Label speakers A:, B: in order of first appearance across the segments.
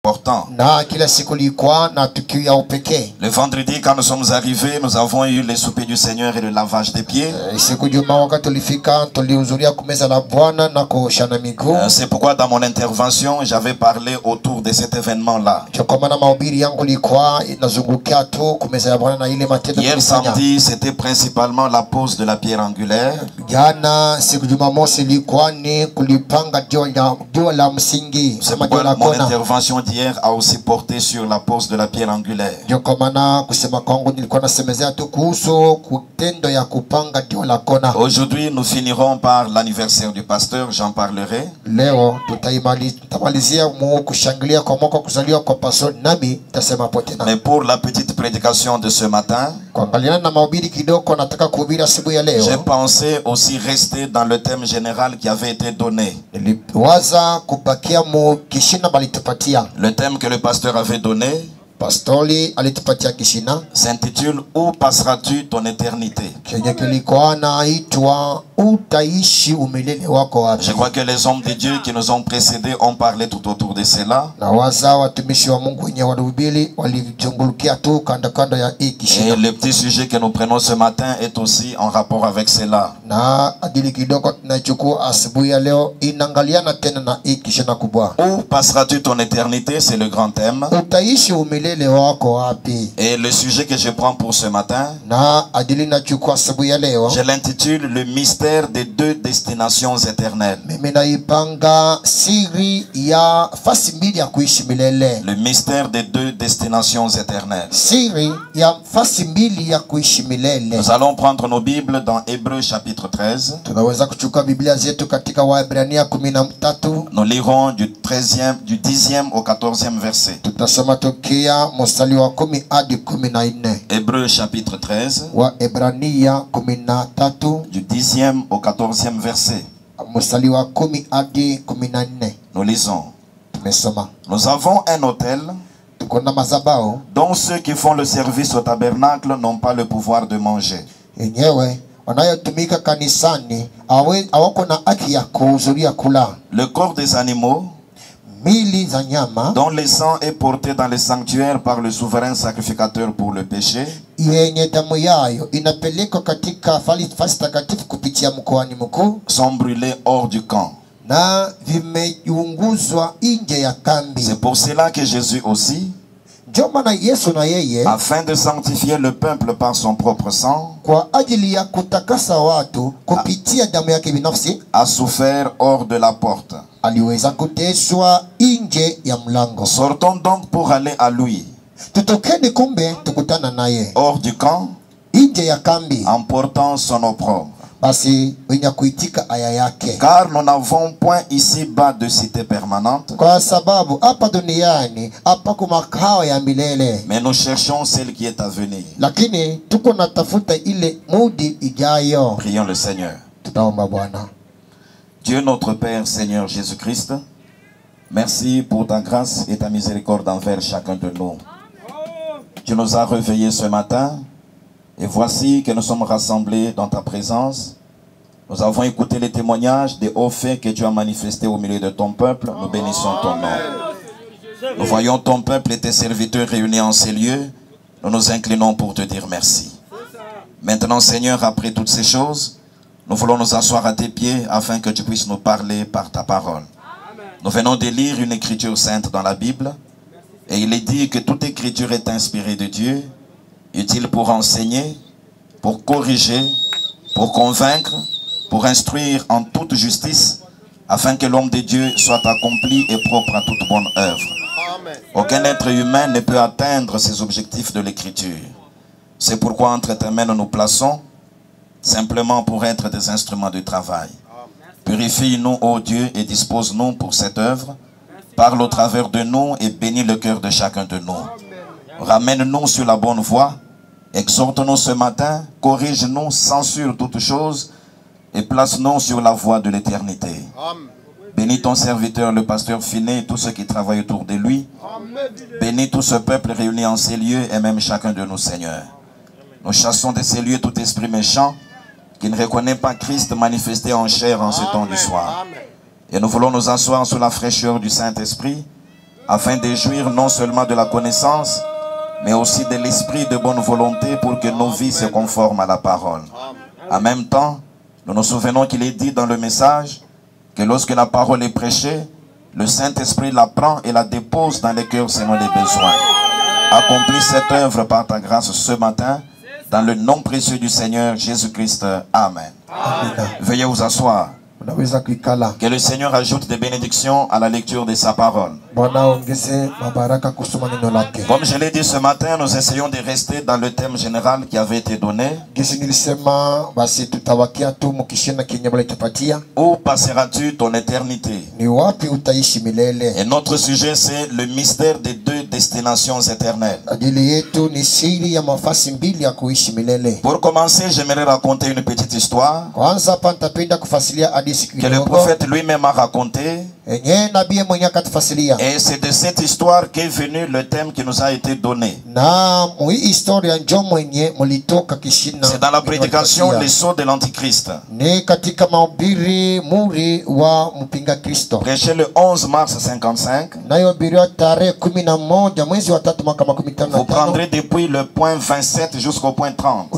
A: important. Le vendredi, quand nous sommes arrivés, nous avons eu les soupers du Seigneur et le lavage des pieds. C'est pourquoi dans mon intervention, j'avais parlé autour de cet événement-là. Hier samedi, c'était principalement la pose de la pierre angulaire. C'est pourquoi mon intervention d'hier a aussi porté sur la pose de la pierre angulaire. Aujourd'hui, nous finirons par l'anniversaire du pasteur, j'en parlerai. Mais pour la petite prédication de ce matin, j'ai pensé aussi rester dans le thème général qui avait été donné. Le thème que le pasteur avait donné s'intitule « Où passeras-tu ton éternité ?» Je crois que les hommes de Dieu qui nous ont précédés ont parlé tout autour de cela. Et le petit sujet que nous prenons ce matin est aussi en rapport avec cela. Où passeras-tu ton éternité? C'est le grand thème. Et le sujet que je prends pour ce matin, je l'intitule « Le mystère des deux destinations éternelles ». Le mystère des deux destinations éternelles. Nous allons prendre nos Bibles dans Hébreux chapitre 13. Nous lirons du 10e au 14e verset. Hébreux chapitre 13. Du 10e au 14e verset. Nous lisons. Nous avons un autel dont ceux qui font le service au tabernacle n'ont pas le pouvoir de manger. Le corps des animaux dont le sang est porté dans le sanctuaire par le souverain sacrificateur pour le péché sont brûlés hors du camp. C'est pour cela que Jésus aussi, afin de sanctifier le peuple par son propre sang, a souffert hors de la porte. Sortons donc pour aller à lui, hors du camp, en portant son opprobre. Car nous n'avons point ici-bas de cité permanente, mais nous cherchons celle qui est à venir. Prions le Seigneur. Dieu notre Père, Seigneur Jésus-Christ, merci pour ta grâce et ta miséricorde envers chacun de nous. Tu nous as réveillés ce matin. Et voici que nous sommes rassemblés dans ta présence. Nous avons écouté les témoignages des hauts faits que tu as manifestés au milieu de ton peuple. Nous bénissons ton nom. Nous voyons ton peuple et tes serviteurs réunis en ces lieux. Nous nous inclinons pour te dire merci. Maintenant, Seigneur, après toutes ces choses, nous voulons nous asseoir à tes pieds afin que tu puisses nous parler par ta parole. Nous venons de lire une écriture sainte dans la Bible. Et il est dit que toute écriture est inspirée de Dieu, utile pour enseigner, pour corriger, pour convaincre, pour instruire en toute justice, afin que l'homme de Dieu soit accompli et propre à toute bonne œuvre. Aucun être humain ne peut atteindre ces objectifs de l'écriture. C'est pourquoi entre tes mains nous nous plaçons, simplement pour être des instruments de travail. Purifie-nous, ô Dieu, et dispose-nous pour cette œuvre. Parle au travers de nous et bénis le cœur de chacun de nous. Ramène-nous sur la bonne voie. Exhorte-nous ce matin, corrige-nous, censure toutes choses et place-nous sur la voie de l'éternité. Bénis ton serviteur, le pasteur Finet, et tous ceux qui travaillent autour de lui. Bénis tout ce peuple réuni en ces lieux et même chacun de nous, Seigneur. Nous chassons de ces lieux tout esprit méchant qui ne reconnaît pas Christ manifesté en chair en ce temps du soir. Et nous voulons nous asseoir sous la fraîcheur du Saint-Esprit afin de jouir non seulement de la connaissance, mais aussi de l'esprit de bonne volonté pour que nos vies se conforment à la parole. En même temps, nous nous souvenons qu'il est dit dans le message que lorsque la parole est prêchée, le Saint-Esprit la prend et la dépose dans les cœurs selon les besoins. Accomplis cette œuvre par ta grâce ce matin, dans le nom précieux du Seigneur Jésus-Christ. Amen. Amen. Veuillez vous asseoir. Que le Seigneur ajoute des bénédictions à la lecture de sa parole. Comme je l'ai dit ce matin, nous essayons de rester dans le thème général qui avait été donné. Où passeras-tu ton éternité? Et notre sujet, c'est le mystère des deux destinations éternelles. Pour commencer, j'aimerais raconter une petite histoire que le prophète lui-même a raconté. Et c'est de cette histoire qu'est venu le thème qui nous a été donné. C'est dans la prédication les sceaux de l'Antichrist. Prêché le 11 mars 55. Vous prendrez depuis le point 27 jusqu'au point 30.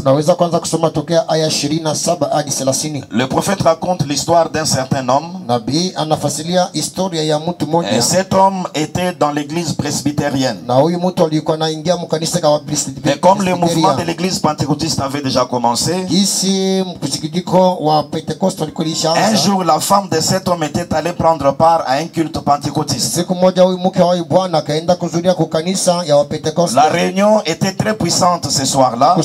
A: Le prophète raconte l'histoire d'un certain homme. Et cet homme était dans l'église presbytérienne. Mais comme le mouvement de l'église pentecôtiste avait déjà commencé, un jour la femme de cet homme était allée prendre part à un culte pentecôtiste. La réunion était très puissante ce soir-là. Le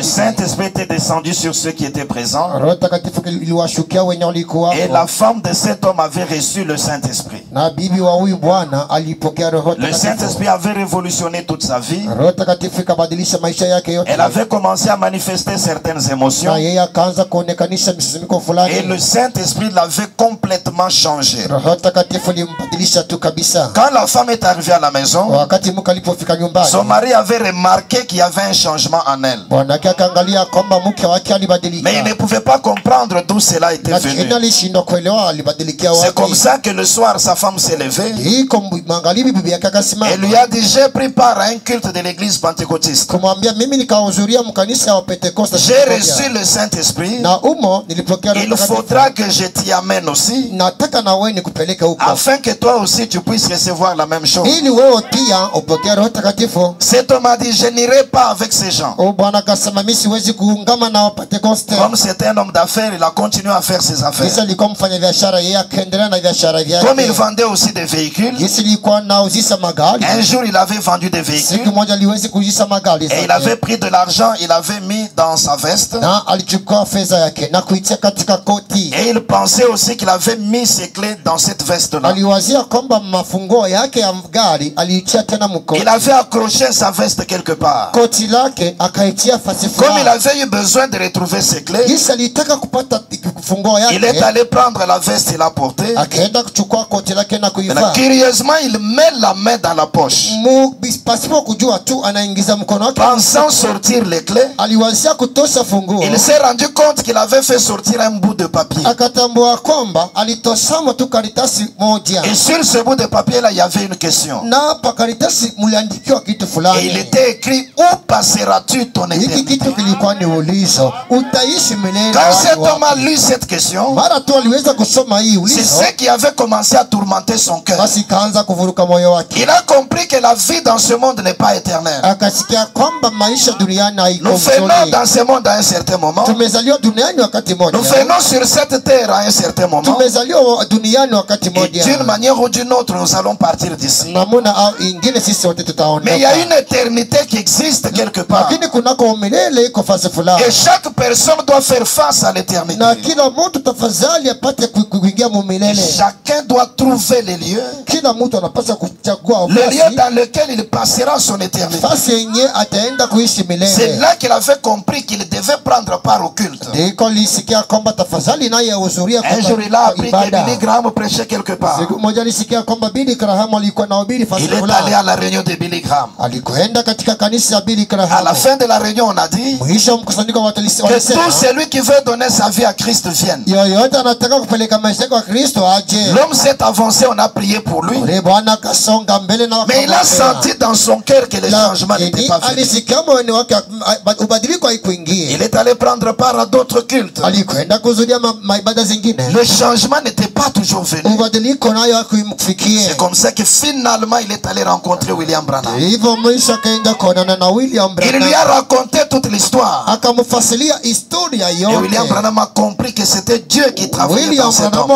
A: Saint-Esprit était descendu sur ceux qui étaient présents. Et la femme de cet homme avait reçu le Saint-Esprit. Le Saint-Esprit avait révolutionné toute sa vie. Elle avait commencé à manifester certaines émotions. Et le Saint-Esprit l'avait complètement changé. Quand la femme est arrivée à la maison, son mari avait remarqué qu'il y avait un changement en elle. Mais il ne pouvait pas comprendre d'où cela était venu. C'est comme ça que le soir, sa femme s'est levée et lui a dit: j'ai pris part à un culte de l'église pentecôtiste. J'ai reçu le Saint-Esprit. Il faudra que je t'y amène aussi, afin que toi aussi tu puisses recevoir la même chose. Cet homme a dit: je n'irai pas avec ces gens. Comme c'est un homme d'affaires, il a continué à faire ses affaires. Comme il vendait aussi des véhicules, un jour il avait vendu des véhicules et il avait pris de l'argent, il avait mis dans sa veste. Et il pensait aussi qu'il avait mis ses clés dans cette veste-là. Il avait accroché sa veste quelque part. Comme il avait eu besoin de retrouver ses clés, il est allé prendre la veste et la porter. Curieusement, il met la main dans la poche, pensant sortir les clés. Il s'est rendu compte qu'il avait fait sortir un bout de papier. Et sur ce bout de papier là, il y avait une question. Et il était écrit: où passeras-tu ton éternité? Quand cet homme a lu cette question, c'est ce qui avait commencé à tourmenter son cœur. Il a compris que la vie dans ce monde n'est pas éternelle. Nous venons dans ce monde à un certain moment. Nous venons sur cette terre à un certain moment. Et d'une manière ou d'une autre, nous allons partir d'ici. Mais il y a une éternité qui existe quelque part. Et chaque personne doit faire face à l'éternité. Et chacun doit trouver les lieux, le lieu dans lequel il passera son éternité. C'est là qu'il avait compris qu'il devait prendre part au culte. Un jour il a appris que Billy Graham prêchait quelque part. Il est allé à la réunion de Billy Graham. À la fin de la réunion, on a dit que tout celui qui veut donner sa vie à Christ vienne.
B: yoyote anataka kupeleka maisha kwa Kristo aje.
A: L'homme s'est avancé, on a prié pour lui.
B: Bwana kasonga mbele na
A: Mais il a senti dans son cœur que le changement n'était pas venu.
B: alisikia moyoni wake ubadiliko haikuingia.
A: Il est allé prendre part à d'autres cultes.
B: Alikwenda kuzudia maibada zingine.
A: Le changement n'était pas toujours venu.
B: Ubadiliko nayo hakumfikia.
A: C'est comme ça que finalement il est allé rencontrer William Branham.
B: Hivyo mwisho akaenda kuonana na William Branham.
A: Il lui a raconté toute l'histoire.
B: Akamfasilia historia yote.
A: Et William Branham a compris que c'était Dieu qui travaillait dans cet homme.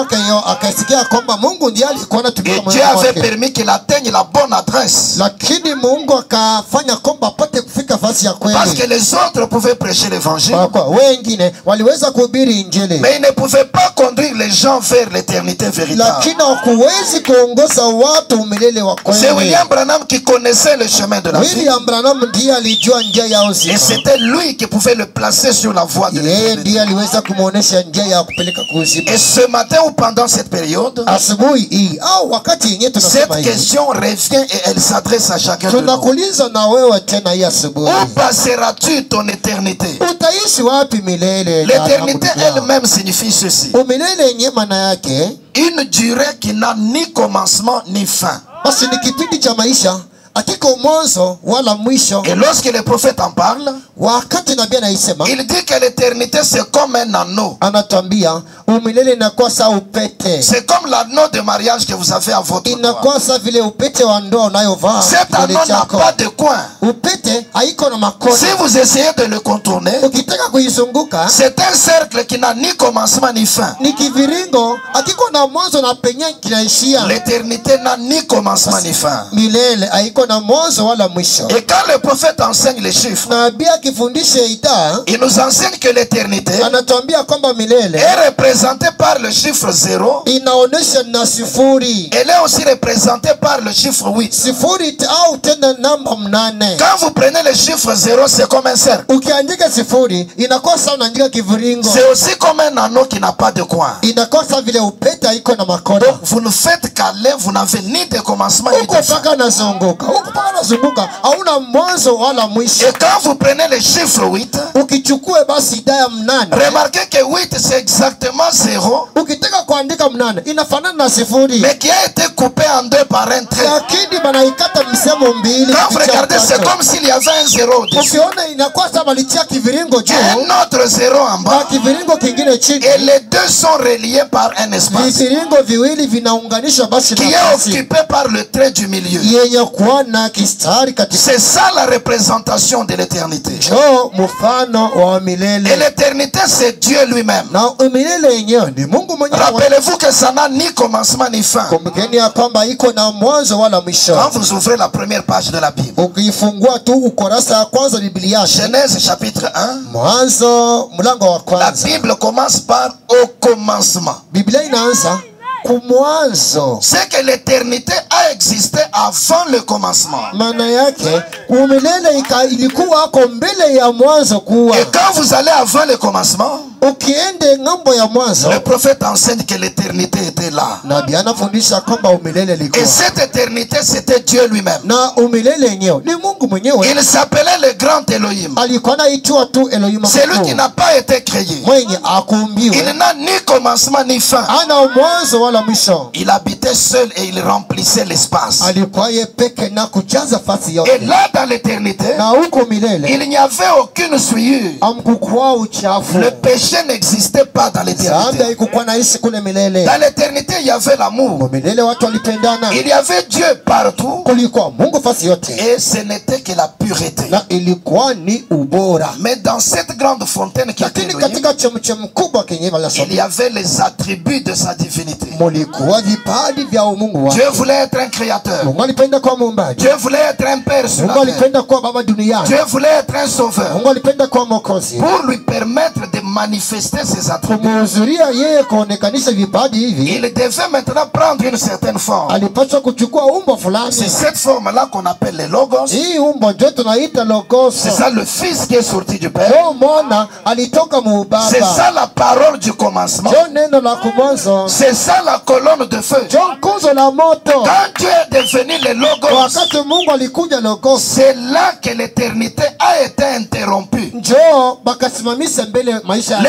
B: Akasikia kwamba Mungu ndiye alikuwa anatumia
A: moyo wake. Et Dieu avait permis qu'il atteigne la bonne adresse.
B: Lakini Mungu akafanya kwamba apate kufika fasi ya kweli.
A: Parce que les autres pouvaient prêcher l'évangile.
B: Wengine waliweza kuhubiri injili.
A: Mais ils ne pouvaient pas conduire les gens vers l'éternité véritable.
B: Lakini hakuwezi kuongoza watu milele wa kweli.
A: C'est William Branham qui connaissait le chemin de la vie.
B: William Branham ndiye alijua njia ya uzima.
A: Et c'était lui qui pouvait le placer sur la voie de l'éternité.
B: Ndiye aliweza kumuonesha njia ya kupeleka kuzimu.
A: Et ce matin ou pendant cette période,
B: asubuhi hii au wakati yenyewe tunasema
A: cette question revient et elle s'adresse à chacun de nous.
B: Tunakuuliza na wewe tena hii asubuhi.
A: Où passeras-tu ton éternité?
B: Utaishi wapi milele?
A: L'éternité elle-même signifie ceci.
B: Milele yenyewe maana yake
A: une durée qui n'a ni commencement ni fin.
B: Basi ni kipindi cha maisha akiko mwanzo wala mwisho.
A: Et lorsque le prophète en parle,
B: wakati nabii anaisema,
A: il dit que l'éternité c'est comme un anneau.
B: Anatambia umilele inakuwa sawa upete.
A: C'est comme l'anneau de mariage que vous avez à votre doigt.
B: Inakuwa sawa vile upete wa ndoa unayovaa.
A: Cet anneau n'a pas de coin.
B: Upete haiko na makona.
A: Si vous essayez de le contourner,
B: ukitaka kuizunguka,
A: c'est un cercle qui n'a ni commencement ni fin.
B: Ni kiviringo akiko na mwanzo na penye kinaishia.
A: L'éternité n'a ni commencement ni fin.
B: Milele haiko na mwanzo wala mwisho.
A: Et quand le prophète enseigne les chiffres,
B: nabii akifundisha ida,
A: il nous enseigne que l'éternité
B: anatuambia kwamba milele
A: est représentée par le chiffre 0.
B: Inaonesha na sifuri.
A: Elle est aussi représentée par le chiffre 8.
B: Sifuri au tena namba 8.
A: Quand vous prenez le chiffre 0, c'est comme un cercle.
B: Ukiandika sifuri inakuwa sawa unaandika kiviringo.
A: C'est aussi comme un anneau qui n'a pas de coin.
B: Inakuwa sawa vile upete haiko na makona.
A: Donc vous ne faites qu'aller, vous n'avez ni de commencement ni de fin. Et quand vous prenez le chiffre 8, remarquez que 8 c'est exactement 0, mais qui a été coupé en deux par un trait. Quand vous regardez, c'est comme s'il y avait un 0 au-dessus, un autre 0 en bas, et les deux sont reliés par un espace qui est occupé par le trait du milieu. C'est ça la représentation de l'éternité. Et l'éternité c'est Dieu lui-même. Rappelez-vous que ça n'a ni commencement ni fin. Quand vous ouvrez la première page de la Bible, Genèse chapitre 1, la Bible commence par au commencement. C'est que l'éternité a existé avant le commencement. Et quand vous allez avant le commencement, le prophète enseigne que l'éternité était là. Et cette éternité c'était Dieu lui-même. Il s'appelait le grand Elohim. C'est lui qui n'a pas été créé. Il n'a ni commencement ni fin. Il habitait seul et il remplissait l'espace. Et là dans l'éternité, il n'y avait aucune souillure. Le péché n'existait pas dans l'éternité. Dans l'éternité il y avait l'amour. Il y avait Dieu partout. Et ce n'était que la pureté. Mais dans cette grande fontaine qui était Elohim, il y avait les attributs de sa divinité. Dieu voulait être un créateur. Dieu voulait être un père sur la terre. Dieu voulait être un sauveur. Pour lui permettre de manifester ses attributs, il devait maintenant prendre une certaine forme. C'est cette forme-là qu'on appelle le logos. C'est ça le fils qui est sorti du Père. C'est ça la parole du commencement. C'est ça la colonne de feu. Quand Dieu est devenu le logos, c'est là que l'éternité a été interrompue.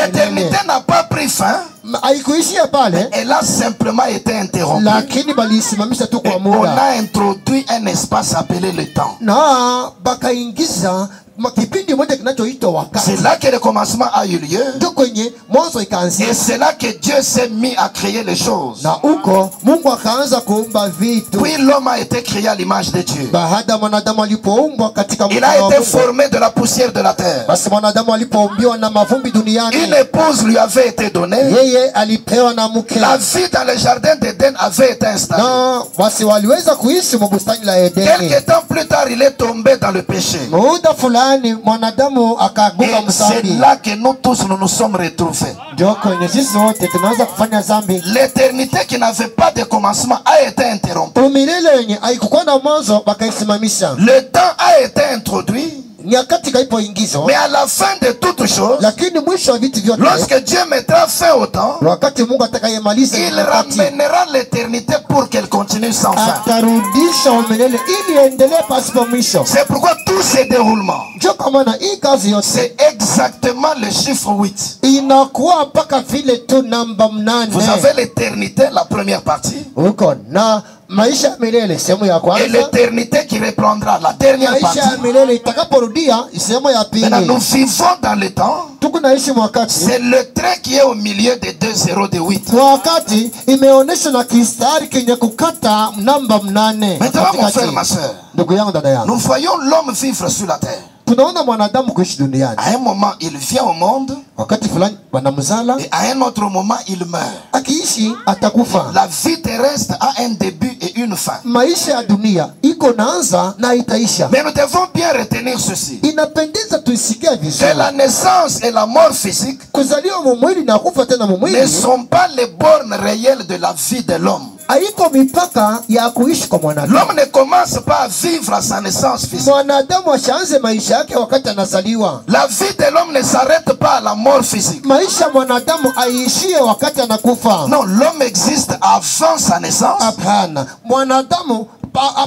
A: L'éternité n'a pas pris fin.
B: haikuishia pale,
A: Elle a simplement été interrompue.
B: lakini balisimamisha tu kwa
A: On
B: muda
A: a introduit un espace appelé le temps.
B: na bakaingiza kipindi moja kinachoitwa wakati.
A: C'est là que le commencement a eu lieu.
B: Ndio kwenye mwanzo ikaanzia.
A: Et c'est là que Dieu s'est mis à créer les choses.
B: Na huko Mungu akaanza kuumba vitu.
A: Puis l'homme a été créé à l'image de Dieu.
B: Baada mwanadamu alipoumbwa katika
A: Il
B: mfano
A: a
B: wa
A: été
B: Mungu,
A: formé de la poussière de la terre.
B: basi mwanadamu alipoumbiwa na mavumbi duniani,
A: Une épouse lui avait été donnée.
B: yeye alipewa na mke.
A: La vie dans le jardin d'Éden avait été installée.
B: Na basi waliweza kuishi mbustani la Edeni.
A: Quelque temps plus tard, il est tombé dans le péché.
B: Muda fulani mwanadamu akaanguka
A: Et c'est
B: msambi.
A: là que nous tous nous nous sommes retrouvés.
B: Ndio kwenye sisi wote tunaanza kufanya dhambi.
A: L'éternité qui n'avait pas de commencement a été interrompue.
B: Umilele yenye haikuwa na mwanzo bakaisimamisha.
A: Le temps a été introduit.
B: Nyakati kaipoingizwa,
A: Mais à la fin de toutes choses,
B: lakini mwisho wa vitu vyote,
A: lorsque Dieu mettra fin au temps,
B: wakati Mungu atakayemaliza
A: il
B: wakati,
A: ramènera l'éternité pour qu'elle continue sans fin.
B: atarudisha umilele ili endelee pasipo mwisho.
A: C'est pourquoi tous ces déroulements,
B: Ndio kwa maana hii kazi yote
A: c'est exactement le chiffre 8.
B: inakuwa mpaka vile tu namba 8.
A: Vous avez l'éternité, la première partie,
B: Uko na maisha ya milele sehemu ya
A: et
B: kwanza,
A: l'éternité qui reprendra la dernière
B: maisha ya
A: partie.
B: milele itakaporudia sehemu ya
A: Maintenant, nous
B: pili.
A: vivons dans le temps.
B: Tuko naishi wakati,
A: C'est le trait qui est au milieu des 2 zéros de 8.
B: wakati imeonyeshwa na kistari kenye kukata namba 8.
A: Maintenant, mon frère, ma soeur,
B: Ndugu yangu, dada yangu,
A: nous voyons l'homme vivre sur la terre.
B: tunaona mwanadamu kuishi duniani.
A: À un moment, il vient au monde,
B: Wakati fulani wanamzala,
A: et à un autre moment, il meurt.
B: akiishi atakufa.
A: La vie terrestre a un début et une fin.
B: Maisha ya dunia iko naanza na itaisha.
A: Mais nous devons bien retenir ceci.
B: Inapendeza tuisikie vizuri.
A: Que la naissance et la mort physique
B: Kuzaliwa mumwili na kufa tena
A: ne
B: mumwili
A: sont pas les bornes réelles de la vie de l'homme.
B: haiko mipaka ya kuishi kwa mwanadamu.
A: L'homme ne commence pas à vivre à sa naissance physique.
B: Mwanadamu ashaanze maisha yake wakati anazaliwa.
A: La vie de l'homme ne s'arrête pas à la mort physique.
B: Maisha mwanadamu aiishie wakati anakufa.
A: Non, l'homme existe avant sa naissance.
B: Hapana, mwanadamu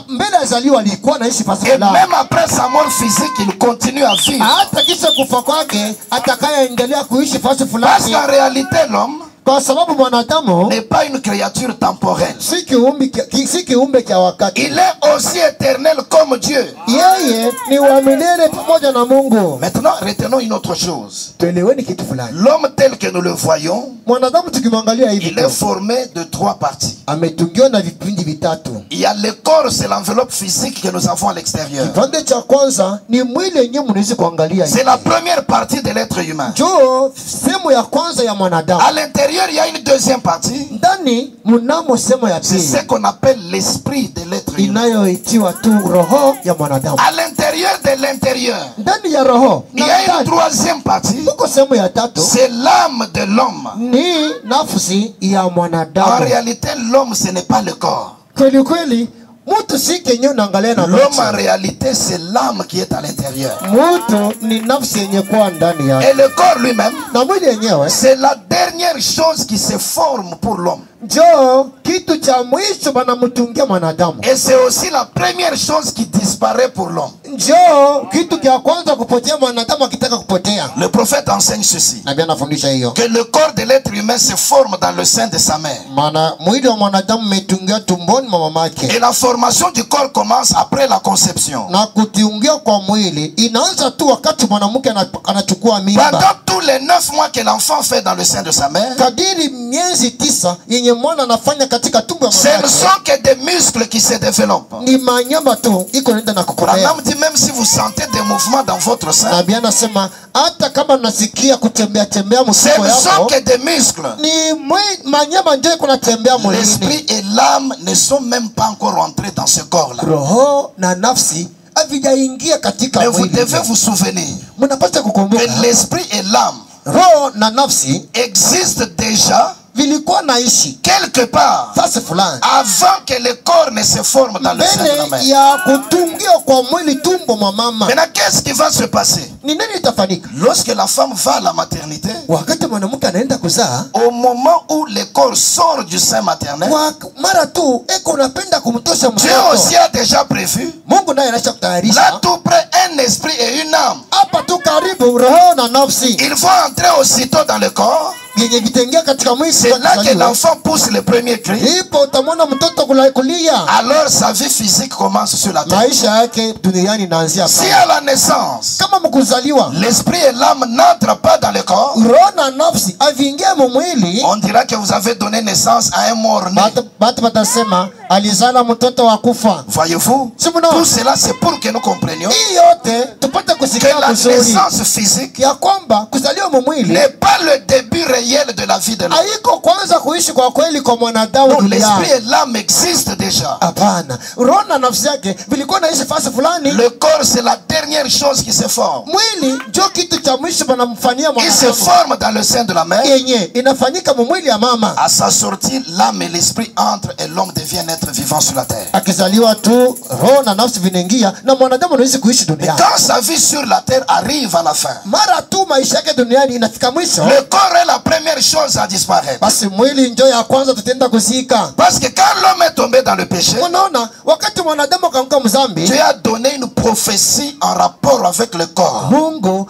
B: mbele azaliwa alikuwa naishi fasi
A: Et
B: fulani.
A: même après sa mort physique, il continue à vivre.
B: Hata kisha kufa kwake atakayendelea kuishi fasi
A: Parce
B: fulani,
A: qu'en réalité, l'homme
B: kwa sababu mwanadamu
A: n'est pas une créature temporelle.
B: si kiumbe cha wakati.
A: Il est aussi éternel comme Dieu.
B: Yeye ni wa milele pamoja na Mungu.
A: Maintenant, retenons une autre chose.
B: Tueleweni kitu fulani.
A: L'homme tel que nous le voyons,
B: Mwanadamu tukimwangalia hivi
A: il est formé de 3 parties.
B: ametungiwa na vipindi vitatu.
A: Il y a le corps, c'est l'enveloppe physique que nous avons à l'extérieur.
B: Kipande cha kwanza ni mwili yenyewe mnaweza kuangalia.
A: C'est la première partie de l'être humain.
B: Jo, sehemu ya kwanza ya mwanadamu.
A: À l'intérieur, il y a une deuxième partie.
B: Ndani mnamo sehemu ya
A: C'est
B: pili
A: ce qu'on appelle l'esprit de l'être humain.
B: inayoitiwa tu roho ya mwanadamu.
A: À l'intérieur de l'intérieur,
B: Ndani ya roho
A: il y a une troisième partie.
B: huko sehemu ya tatu
A: C'est l'âme de l'homme.
B: ni nafsi ya
A: En
B: mwanadamu.
A: réalité, l'homme, ce n'est pas le corps.
B: Kweli kweli, mtu si kenye unaangalia na
A: L'homme, en
B: macho.
A: réalité, c'est l'âme qui est à l'intérieur.
B: Mtu ni nafsi yenye kuwa ndani yake.
A: Et le corps lui-même,
B: Na mwili yenyewe
A: c'est la dernière chose qui se forme pour l'homme.
B: jo kitu cha mwisho banamtungia mwanadamu.
A: Et c'est aussi la première chose qui disparaît pour l'homme.
B: Jo kitu cha kwanza kupotea mwanadamu akitaka kupotea.
A: Le prophète enseigne ceci.
B: Nabii anafundisha hiyo.
A: Que le corps de l'être humain se forme dans le sein de sa mère.
B: Maana mwili wa mwanadamu umetungiwa tumboni mwa mamake.
A: Et la formation du corps commence après la conception.
B: Na kutiungia kwa mwili inaanza tu wakati mwanamke anachukua mimba.
A: Pendant tous les 9 mois que l'enfant fait dans le sein de sa mère,
B: Kadiri miezi 9 yenye mwana anafanya katika tumbo ya
A: ce ne
B: mamake,
A: sont que des muscles qui se développent.
B: ni manyama tu iko nenda na kukomea.
A: Branham dit même si vous sentez des mouvements dans votre sein,
B: Nabii anasema hata kama mnasikia kutembea tembea
A: ce
B: msiko
A: ne sont
B: yako
A: que des muscles.
B: ni manyama ndio iko natembea mwilini.
A: L'esprit et l'âme ne sont même pas encore rentrés dans ce corps-là.
B: Roho na nafsi havijaingia katika
A: Mais vous
B: mwili.
A: devez vous souvenir
B: Mnapaswa
A: que
B: kukumbuka
A: l'esprit et l'âme
B: roho na nafsi
A: existent déjà
B: vilikuwa naishi
A: quelque part
B: fasi fulani
A: avant que le corps ne se forme dans le sein de la
B: mbele
A: mère.
B: ya kutungiwa kwa mwili tumbo mwa mama.
A: Maintenant, qu'est-ce qui va se passer?
B: Ni nini itafanyika
A: Lorsque la femme va à la maternité,
B: wakati mwanamke anaenda kuzaa?
A: au moment où le corps sort du sein maternel,
B: Mara tu eko unapenda kumtosha
A: Dieu
B: mtoto,
A: aussi a déjà prévu,
B: Mungu naye anasha
A: là
B: kutayarisha
A: tout près, un esprit et une âme.
B: Hapa tu karibu roho na nafsi.
A: Ils vont entrer aussitôt dans le corps.
B: Yenye vitengea katika mwili.
A: C'est là que l'enfant pousse le premier cri.
B: Ipo utamwona mtoto kulia.
A: Alors sa vie physique commence sur la terre.
B: Maisha yake duniani inaanzia
A: si à la naissance,
B: kama mkuzaliwa,
A: l'esprit et l'âme n'entrent pas dans le corps,
B: roho na nafsi aviingia mu mwili,
A: on dira que vous avez donné naissance à un mort-né.
B: Batu batasema alizala mtoto wa kufa.
A: Voyez-vous, tout cela c'est pour que nous comprenions que la naissance physique
B: ya kwamba kuzaliwa mu mwili
A: n'est pas le début réel de la vie de l'homme.
B: Haiko kwanza kuishi kwa kweli kwa mwanadamu duniani.
A: L'esprit et l'âme existent déjà.
B: Hapana, roho na nafsi yake vilikuwa naishi fasi fulani.
A: Le corps c'est la dernière chose qui se forme.
B: Mwili ndio kitu cha mwisho banamfanyia mwanadamu.
A: Il se forme dans le sein de la mère.
B: Yenye inafanyika mu mwili ya mama.
A: À sa sortie, l'âme et l'esprit entrent et l'homme devient un être vivant sur la terre.
B: Akizaliwa tu roho na nafsi vinaingia na mwanadamu anaweza kuishi duniani.
A: Quand sa vie sur la terre arrive à la fin,
B: mara tu maisha yake duniani inafika mwisho,
A: le corps est la première chose à disparaître.
B: Basi mwili ndio ya kwanza tutenda kuzika.
A: Parce que quand l'homme est tombé dans le péché,
B: unaona wakati mwanadamu kaanguka mzambi,
A: Dieu a donné une prophétie en rapport avec le corps.
B: Mungu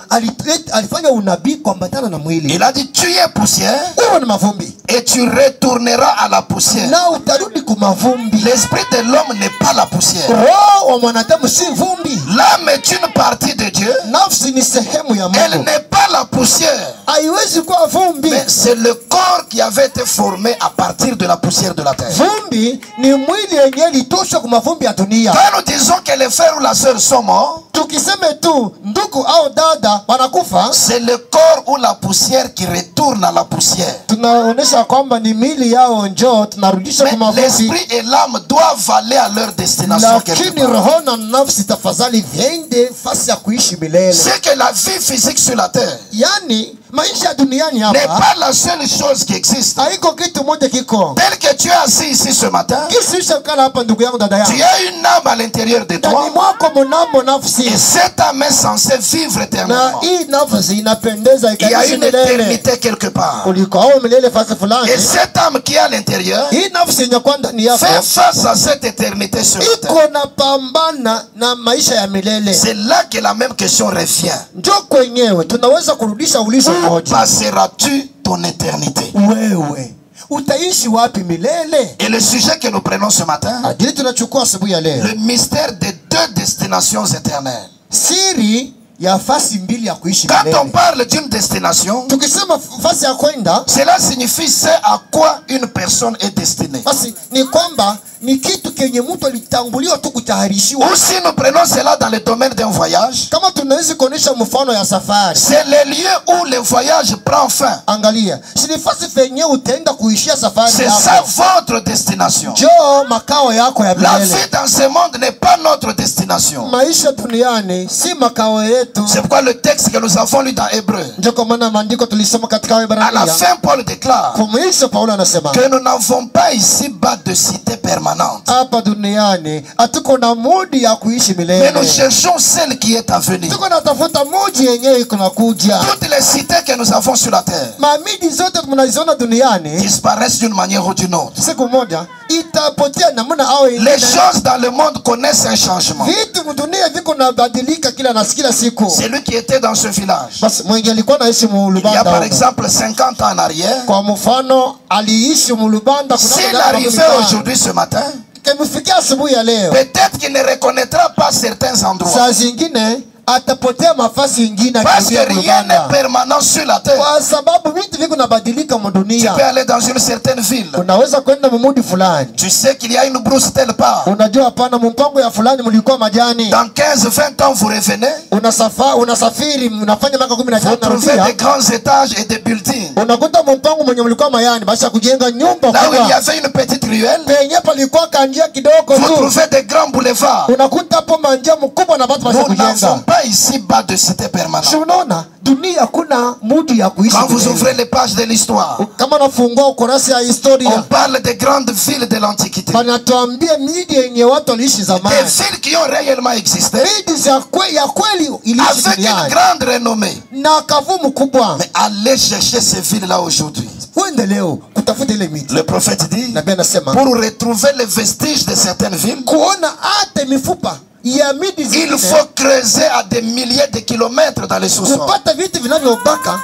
B: alifanya unabii kuambatana na mwili.
A: Il a dit tu es poussière,
B: wewe ni mavumbi,
A: et tu retourneras à la poussière.
B: Na utarudi ku mavumbi.
A: L'esprit de l'homme n'est pas la poussière.
B: Roho wa mwanadamu si vumbi.
A: L'âme est une partie de Dieu.
B: Nafsi ni sehemu ya Mungu.
A: Elle n'est pas la poussière.
B: Haiwezi kuwa vumbi.
A: Mais c'est le corps qui avait été formé à partir de la poussière de la terre.
B: Vumbi ni mwili yenye ilitoshwa kwa mavumbi ya dunia.
A: Quand nous disons que les frères ou la sœur sont morts,
B: tukiseme tu ndugu au dada wanakufa,
A: c'est le corps ou la poussière qui retourne à la poussière.
B: Tunaonesha kwamba ni mili yao njoo tunarudisha kwa mavumbi.
A: L'esprit et l'âme doivent aller à leur destination quelque part.
B: Roho na nafsi tafadhali viende fasi ya kuishi milele.
A: C'est que la vie physique sur la terre,
B: yani maisha duniani hapa,
A: n'est pas la seule chose qui existe.
B: Haiko kitu moja kiko.
A: Tel que tu es assis ici ce matin,
B: hapa ndugu yangu dada yangu,
A: tu as une âme à l'intérieur de toi.
B: Ndani mwako mnamo nafsi.
A: Et cette âme est censée vivre éternellement.
B: Na hii nafsi inapendeza
A: il y a une éternité quelque part. Et cette âme qui est à l'intérieur fait face à cette éternité sur la terre. C'est là que la même question revient. Où passeras-tu ton éternité? Et le sujet que nous prenons ce matin, le mystère des deux destinations éternelles. Quand on parle d'une destination, cela signifie c'est à quoi une personne est destinée. Ou si nous prenons cela dans le domaine d'un voyage, c'est le lieu où le voyage prend fin. C'est ça votre destination. La vie dans ce monde n'est pas notre destination. C'est pourquoi le texte que nous avons lu dans Hébreu, à la fin Paul déclare que nous n'avons pas ici-bas de cité permanente. Mais nous cherchons celle qui est à venir. Toutes les cités que nous avons sur la terre disparaissent d'une manière ou d'une autre. Les choses dans le monde connaissent un changement. Celui qui était dans ce village il y a par exemple 50 ans en arrière, s'il arrivait aujourd'hui ce matin, peut-être qu'il ne reconnaîtra pas certains endroits. Parce que rien n'est permanent sur la terre. Tu peux aller dans une certaine ville. Tu sais qu'il y a une brousse telle part. Dans 15-20 ans vous revenez. Vous trouvez des grands étages et des buildings. Là où il y avait une petite ruelle, vous trouvez des grands boulevards. Nous n'avons pas ici-bas de cité permanente. Quand vous ouvrez les pages de l'histoire, on parle des grandes villes de l'Antiquité. Des villes qui ont réellement existé, avec une grande renommée. Mais allez chercher ces villes-là aujourd'hui. Le prophète dit, pour retrouver les vestiges de certaines villes,
B: ya midi zingine.
A: Il faut creuser à des milliers de kilomètres dans les sous-sols.
B: Kupata vitu vinavyobaka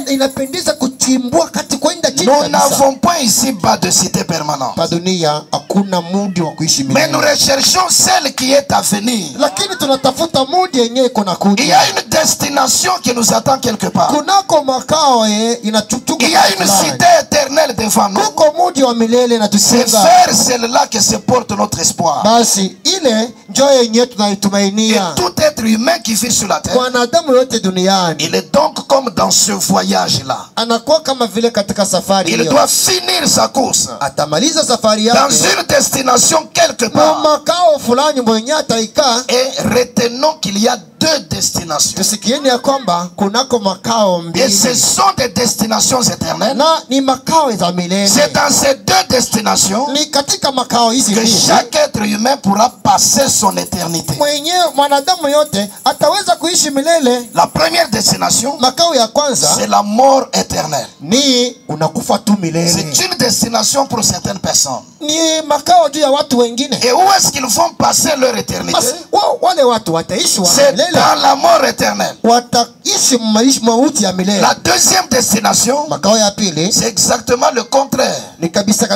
B: inapendeza kuchimbua kati kwenda chini
A: Nous
B: kabisa.
A: n'avons pas ici-bas de cité permanente.
B: Pa dunia hakuna mudi wa kuishi
A: Mais nous
B: milele.
A: recherchons celle qui est à venir.
B: Lakini tunatafuta mudi yenyewe kuna
A: Il y
B: kuja.
A: a une destination qui nous attend quelque part.
B: Kunako makao inachuchunga.
A: Il y a une cité éternelle devant nous.
B: Kuko mudi wa milele na
A: C'est
B: tuchunga.
A: vers celle-là que se porte notre espoir.
B: Basi ile njoo yenyewe
A: Et
B: tunaitumainia.
A: tout être humain qui vit sur la terre,
B: Wanadamu yote duniani
A: il est donc comme dans ce voyage-là.
B: anakuwa kama vile katika safari
A: Il
B: hiyo.
A: doit finir sa course
B: Atamaliza safari
A: dans
B: yake
A: une destination quelque
B: kwa
A: part.
B: makao fulani mwenye ataikaa.
A: Et retenons qu'il y a deux destinations.
B: Tusikieni ya kwamba kunako makao
A: Et
B: mbili
A: ce sont des destinations éternelles.
B: na ni makao za milele.
A: C'est dans ces deux destinations
B: Ni katika makao hizi
A: que
B: mbili
A: chaque être humain pourra passer son éternité.
B: mwenyewe mwanadamu yote ataweza kuishi milele.
A: La première destination,
B: Makao ya kwanza
A: c'est la mort éternelle.
B: ni unakufa tu milele.
A: C'est une destination pour certaines personnes.
B: Ni makao juu ya watu wengine.
A: Et où est-ce qu'ils vont passer leur éternité?
B: Basi, wale watu wataishi wa
A: C'est
B: milele.
A: dans la mort éternelle.
B: Wataishi mauti ya milele.
A: La deuxième destination,
B: Makao ya pili
A: c'est exactement le contraire.
B: ni kabisa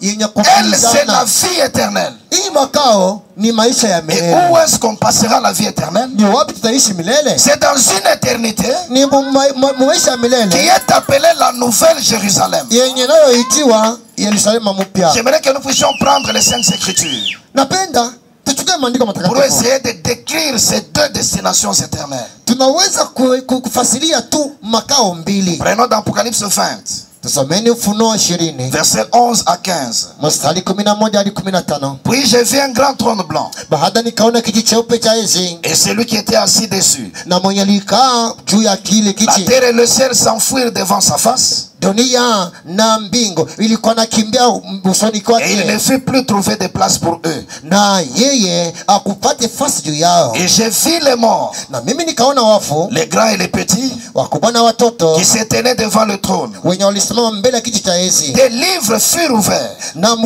B: yenye
A: Elle, c'est la
B: kufanana.
A: vie éternelle.
B: Hii makao ni maisha ya
A: Et
B: milele.
A: où est-ce qu'on passera la vie éternelle?
B: Ni wapi tutaishi milele?
A: C'est dans une éternité
B: Ni maisha ya
A: qui
B: milele
A: est appelée la Nouvelle Jérusalem.
B: yenye nayoitiwa Yerusalemu mpya.
A: J'aimerais que nous puissions prendre les Saintes Écritures
B: Napenda tuchukue maandiko
A: pour
B: matakatifu.
A: essayer de décrire ces deux destinations éternelles.
B: Tunaweza kufasiria tu makao mbili.
A: Prenons dans Apocalypse 20,
B: Tusomeni Ufunuo 20
A: versets 11 à 15.
B: mstari 11 hadi 15.
A: Puis j'ai vu un grand trône blanc
B: Baada nikaona kiti cheupe cha enzi
A: et celui qui était assis dessus.
B: na mwenye alikaa juu ya kile
A: La
B: kiti.
A: terre et le ciel s'enfuirent devant sa face.
B: Dunia na mbingu ilikuwa nakimbia usoni
A: Et il ne
B: kwake,
A: fut plus trouvé de place pour eux.
B: na yeye akupate fasi juu yao.
A: Et j'ai vu les morts,
B: Na mimi nikaona wafu,
A: les grands et les petits,
B: wakubwa na watoto,
A: qui se tenaient devant le trône.
B: wenye walisimama mbele ya kiti cha enzi,
A: Des livres furent ouverts.
B: na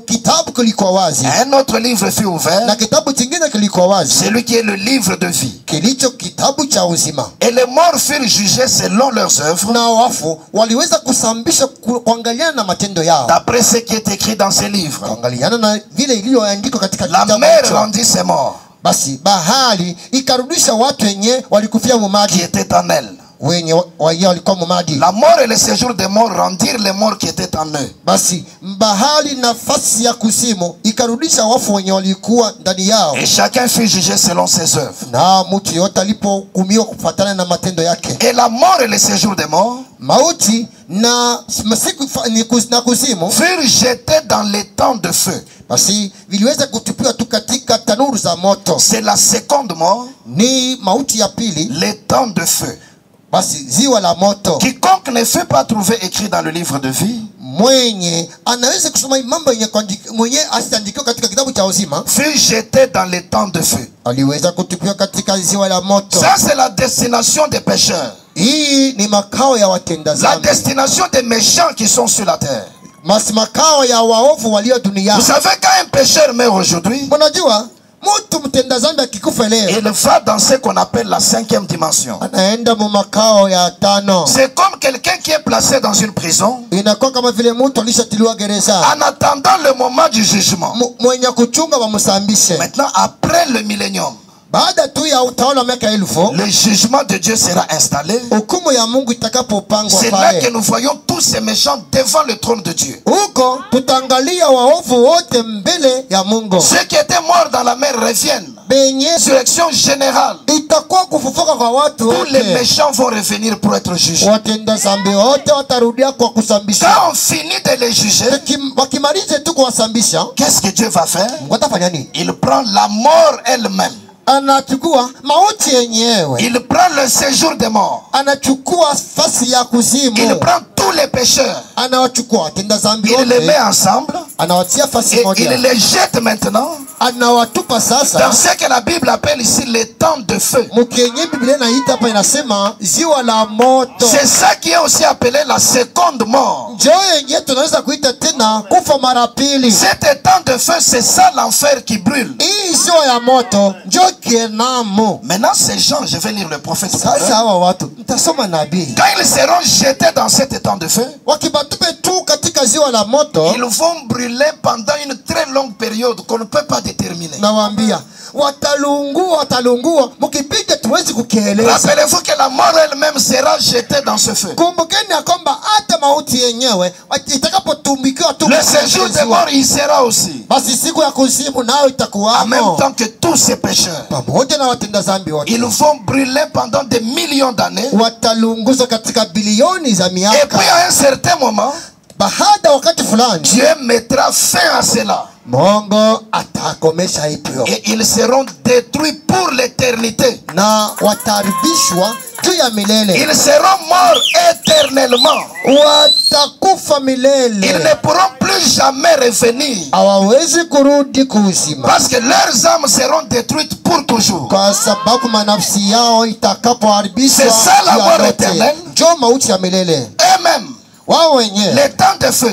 B: kitabu kilikuwa wazi,
A: Un autre livre fut
B: na
A: ouvert,
B: kitabu kingine kilikuwa wazi,
A: celui qui est le livre de vie.
B: kilicho kitabu cha uzima.
A: Et les morts furent jugés selon leurs œuvres,
B: Na wafu waliweza kusambisha kuangaliana na matendo yao,
A: d'après ce qui est écrit dans ces livres.
B: kuangaliana na vile iliyoandikwa katika
A: La
B: kitabu
A: mer
B: hicho.
A: rendit ses morts,
B: Basi bahari ikarudisha watu wenye walikufia
A: qui
B: mumadi,
A: étaient en elle.
B: wenye walikuwa mumadi.
A: La mort et le séjour des morts rendirent les morts qui étaient en eux.
B: Basi bahari nafasi ya kuzimu ikarudisha wafu wenye walikuwa ndani yao,
A: Et chacun fut jugé selon ses œuvres.
B: na mtu yote alipohukumiwa kufuatana na matendo yake.
A: Et la mort et le séjour des morts
B: Mauti na na kuzimu
A: furent jetés dans les temps de feu.
B: basi viliweza kutupiwa tu katika tanuru za moto.
A: C'est la seconde mort,
B: Ni mauti ya pili,
A: les temps de feu.
B: basi ziwa la moto.
A: Quiconque ne fut pas trouvé écrit dans le livre de vie
B: Mwenye anaweza kusoma mambo yenye mwenye asiandikiwa katika kitabu cha uzima
A: fut jeté dans les temps de feu.
B: aliweza kutupiwa katika ziwa la moto.
A: Ça, c'est la destination des pécheurs.
B: Hii ni makao ya watenda
A: La
B: dhambi,
A: destination des méchants qui sont sur la terre.
B: makao ya waovu walio
A: Vous
B: duniani.
A: savez, quand un pécheur meurt aujourd'hui,
B: Unajua mtu mtenda dhambi akikufa leo
A: il va dans ce qu'on appelle la 5e dimension.
B: anaenda mu makao ya tano.
A: C'est comme quelqu'un qui est placé dans une prison
B: Inakuwa kama vile mtu alishatiliwa gereza,
A: en attendant le moment du jugement.
B: mwenye kuchunga wamsambishe.
A: Maintenant, après le millénium,
B: Baada tu ya utawala wa miaka 1000,
A: le jugement de Dieu sera installé.
B: hukumu ya Mungu itakapopangwa
A: C'est là que
B: pale,
A: nous voyons tous ces méchants devant le trône de Dieu.
B: huko tutaangalia waovu wote mbele ya Mungu.
A: Ceux qui étaient morts dans la mer reviennent.
B: Benye
A: Résurrection générale.
B: itakuwa kufufuka kwa watu
A: Tous les
B: wote.
A: méchants vont revenir pour être jugés.
B: Watenda dhambi wote watarudia kwa kusambisha.
A: Quand on finit de les juger,
B: Wakimaliza tu kuwasambisha,
A: qu'est-ce que Dieu va faire?
B: watafanya nini?
A: Il prend la mort elle-même.
B: Anachukua mauti yenyewe,
A: Il prend le séjour des morts.
B: anachukua fasi ya kuzimu,
A: Il prend tous les pécheurs.
B: anawachukua watenda dhambi
A: Il les met
B: wote,
A: ensemble
B: anawatia fasi
A: Et
B: moja,
A: il les jette maintenant
B: anawatupa
A: dans
B: sasa.
A: ce que la Bible appelle ici les temps de feu.
B: Mkienye Biblia inaita hapa inasema ziwa la moto.
A: C'est ça qui est aussi appelé la seconde mort.
B: Njoo yenye tunaweza kuita tena kufa mara pili.
A: Cet temps de feu, c'est ça l'enfer qui brûle.
B: Hii ziwa ya moto njoo Gehennamu.
A: Maintenant, ces gens, je vais lire le prophète.
B: Sasa hawa watu mtasoma nabii.
A: Quand ils seront jetés dans cet temps de feu,
B: Wakibatupe tu katika ziwa la moto,
A: ils vont brûler pendant une très longue période qu'on ne peut pas déterminer.
B: nawaambia watalungua mkipita tuwezi kukieleza.
A: Rappelez-vous que la mort elle-même sera jetée dans ce feu.
B: Kumbukeni ya kwamba hata mauti yenyewe itakapotumbikiwa tu
A: Le séjour des morts il sera aussi.
B: basi siku ya kuzimu nayo itakuwa
A: En même temps que tous ces pécheurs.
B: pamoja na watenda dhambi wote.
A: Ils vont brûler pendant des millions d'années.
B: Watalunguzwa katika bilioni za
A: Et puis
B: miaka.
A: à un certain moment,
B: Baada wakati fulani
A: Dieu mettra fin à cela.
B: Mungu atakomesha hivyo
A: Et ils seront détruits pour l'éternité.
B: na wataribishwa juu ya milele.
A: Ils seront morts éternellement.
B: Watakufa
A: Ils
B: milele,
A: ne pourront plus jamais revenir.
B: hawawezi kurudi kuuzima,
A: Parce que leurs âmes seront détruites pour toujours.
B: kwa sababu manafsi yao itakapoharibishwa
A: C'est ça la
B: juu ya
A: mort
B: yote.
A: éternelle.
B: Njoo mauti ya milele.
A: Eux-mêmes,
B: Wao wenyewe
A: les temps de feu,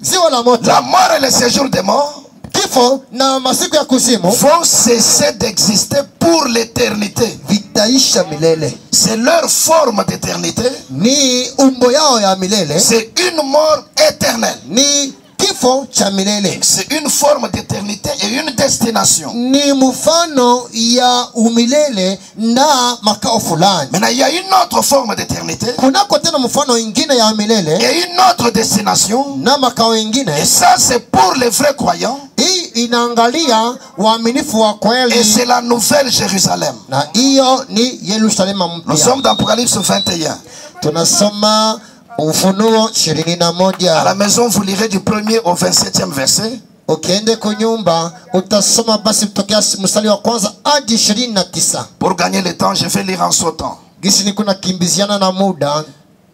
B: ziwa la moto,
A: la mort et le séjour des morts
B: kifo na masiku ya kuzimu
A: vont cesser d'exister pour l'éternité.
B: vitaisha milele.
A: C'est leur forme d'éternité.
B: Ni umbo yao ya milele,
A: C'est une mort éternelle.
B: ni kifo cha milele,
A: C'est une forme d'éternité et une destination.
B: ni mfano ya umilele na makao fulani.
A: Maintenant, il y a une autre forme d'éternité
B: Kunako tena mfano ingine ya milele
A: et une autre destination.
B: na makao
A: Et
B: ingine.
A: ça, c'est pour les vrais croyants.
B: Hii inaangalia waaminifu wa
A: Et
B: kweli,
A: c'est la nouvelle Jérusalem.
B: na hiyo ni Yerusalemu
A: Nous
B: mpya.
A: sommes dans Apocalypse 21.
B: Tunasoma Ufunuo 21.
A: À la maison, vous lirez du 1er au 27e verset.
B: Ukiende kunyumba utasoma basi kutokea mstari wa kwanza hadi 29.
A: Pour gagner le temps, je vais lire en sautant.
B: Gisi ni kuna kimbiziana na muda.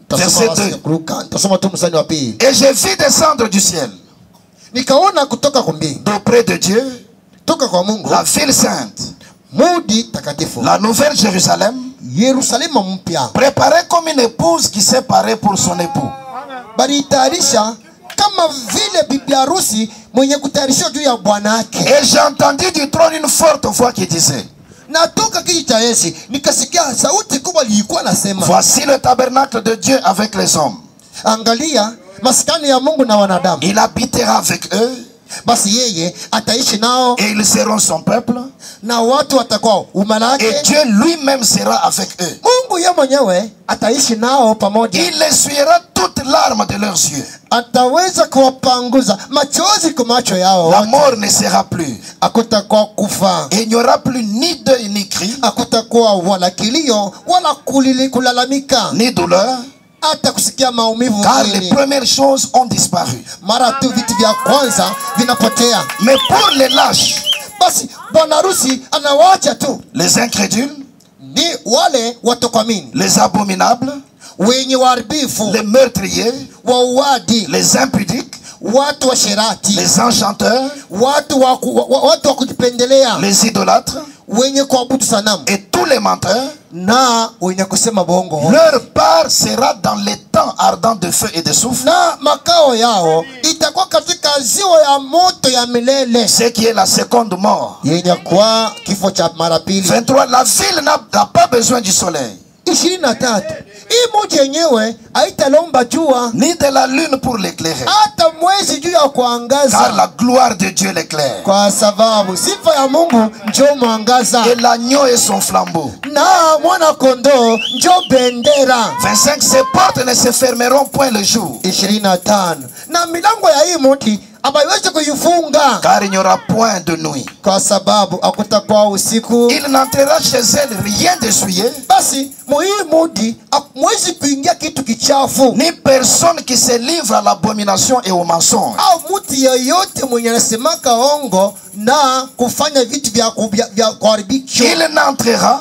A: Verset 2.
B: Tasoma tu mstari wa pili.
A: Et je vis descendre du ciel,
B: Nikaona kutoka kwa mbingu,
A: d'auprès de Dieu,
B: toka kwa Mungu,
A: la ville sainte,
B: mudi takatifu,
A: la nouvelle Jérusalem,
B: Yerusalemu mpya,
A: préparée comme une épouse qui s'est parée pour son époux.
B: balitayarisha kama vile bibi harusi mwenye kutayarisha juu ya bwana yake.
A: Et j'ai entendu du trône une forte voix qui disait,
B: Na toka kiti cha enzi nikasikia sauti kubwa ilikuwa nasema,
A: voici le tabernacle de Dieu avec les hommes.
B: angalia maskani ya Mungu na wanadamu,
A: Il habitera avec eux
B: basi yeye ataishi nao
A: et ils seront son peuple.
B: na watu watakuwa umma
A: Et
B: wake.
A: Dieu lui-même sera avec eux.
B: Mungu yeye mwenyewe ataishi nao pamoja,
A: Il essuiera toutes larmes de leurs yeux.
B: ataweza kuwapanguza machozi kwa macho yao.
A: La mort ne sera plus.
B: Hakutakuwa kufa,
A: Et il n'y aura plus ni deuil ni cri,
B: hakutakuwa wala kilio wala kulalamika,
A: ni douleur,
B: hata kusikia maumivu.
A: car les premières choses ont disparu.
B: Mara tu vitu vya kwanza vinapotea.
A: Mais pour les lâches,
B: Basi bwana harusi anawaacha tu
A: les incrédules,
B: ni wale watokwamini,
A: les abominables,
B: wenye uharibifu,
A: les meurtriers,
B: wauaji,
A: les impudiques,
B: watu wa sherati,
A: les enchanteurs,
B: watu wa kujipendelea,
A: les idolâtres
B: wenye kuabudu sanamu
A: et tous les menteurs.
B: na wenye kusema bongo.
A: Leur part sera dans les temps ardents de feu et de soufre,
B: Na makao yao itakuwa katika ziwa ya moto ya milele,
A: ce qui est la seconde mort.
B: yenye kwa kifo cha mara pili.
A: 23. La ville n'a pas besoin du soleil,
B: 23. Hii mji yenyewe haitalomba jua
A: ni de la lune pour l'éclairer,
B: hata mwezi juu ya
A: car
B: kuangaza,
A: la gloire de Dieu l'éclaire.
B: kwa sababu sifa ya Mungu njoo mwangaza
A: Et l'agneau est son flambeau.
B: na mwana kondoo njoo bendera.
A: 25. Ces portes ne se fermeront point le jour,
B: 25. Na milango ya hii mji haiwezi kuifunga,
A: car il n'y aura point de nuit.
B: kwa sababu hakutakuwa usiku.
A: Il n'entrera chez elle rien d'essuyé,
B: Basi muhii mji hamwezi kuingia kitu kichafu,
A: ni personne qui se livre à l'abomination et au mensonge.
B: au mtu yeyote mwenye anasemaka ongo na kufanya vitu vya kuharibisha.
A: Il n'entrera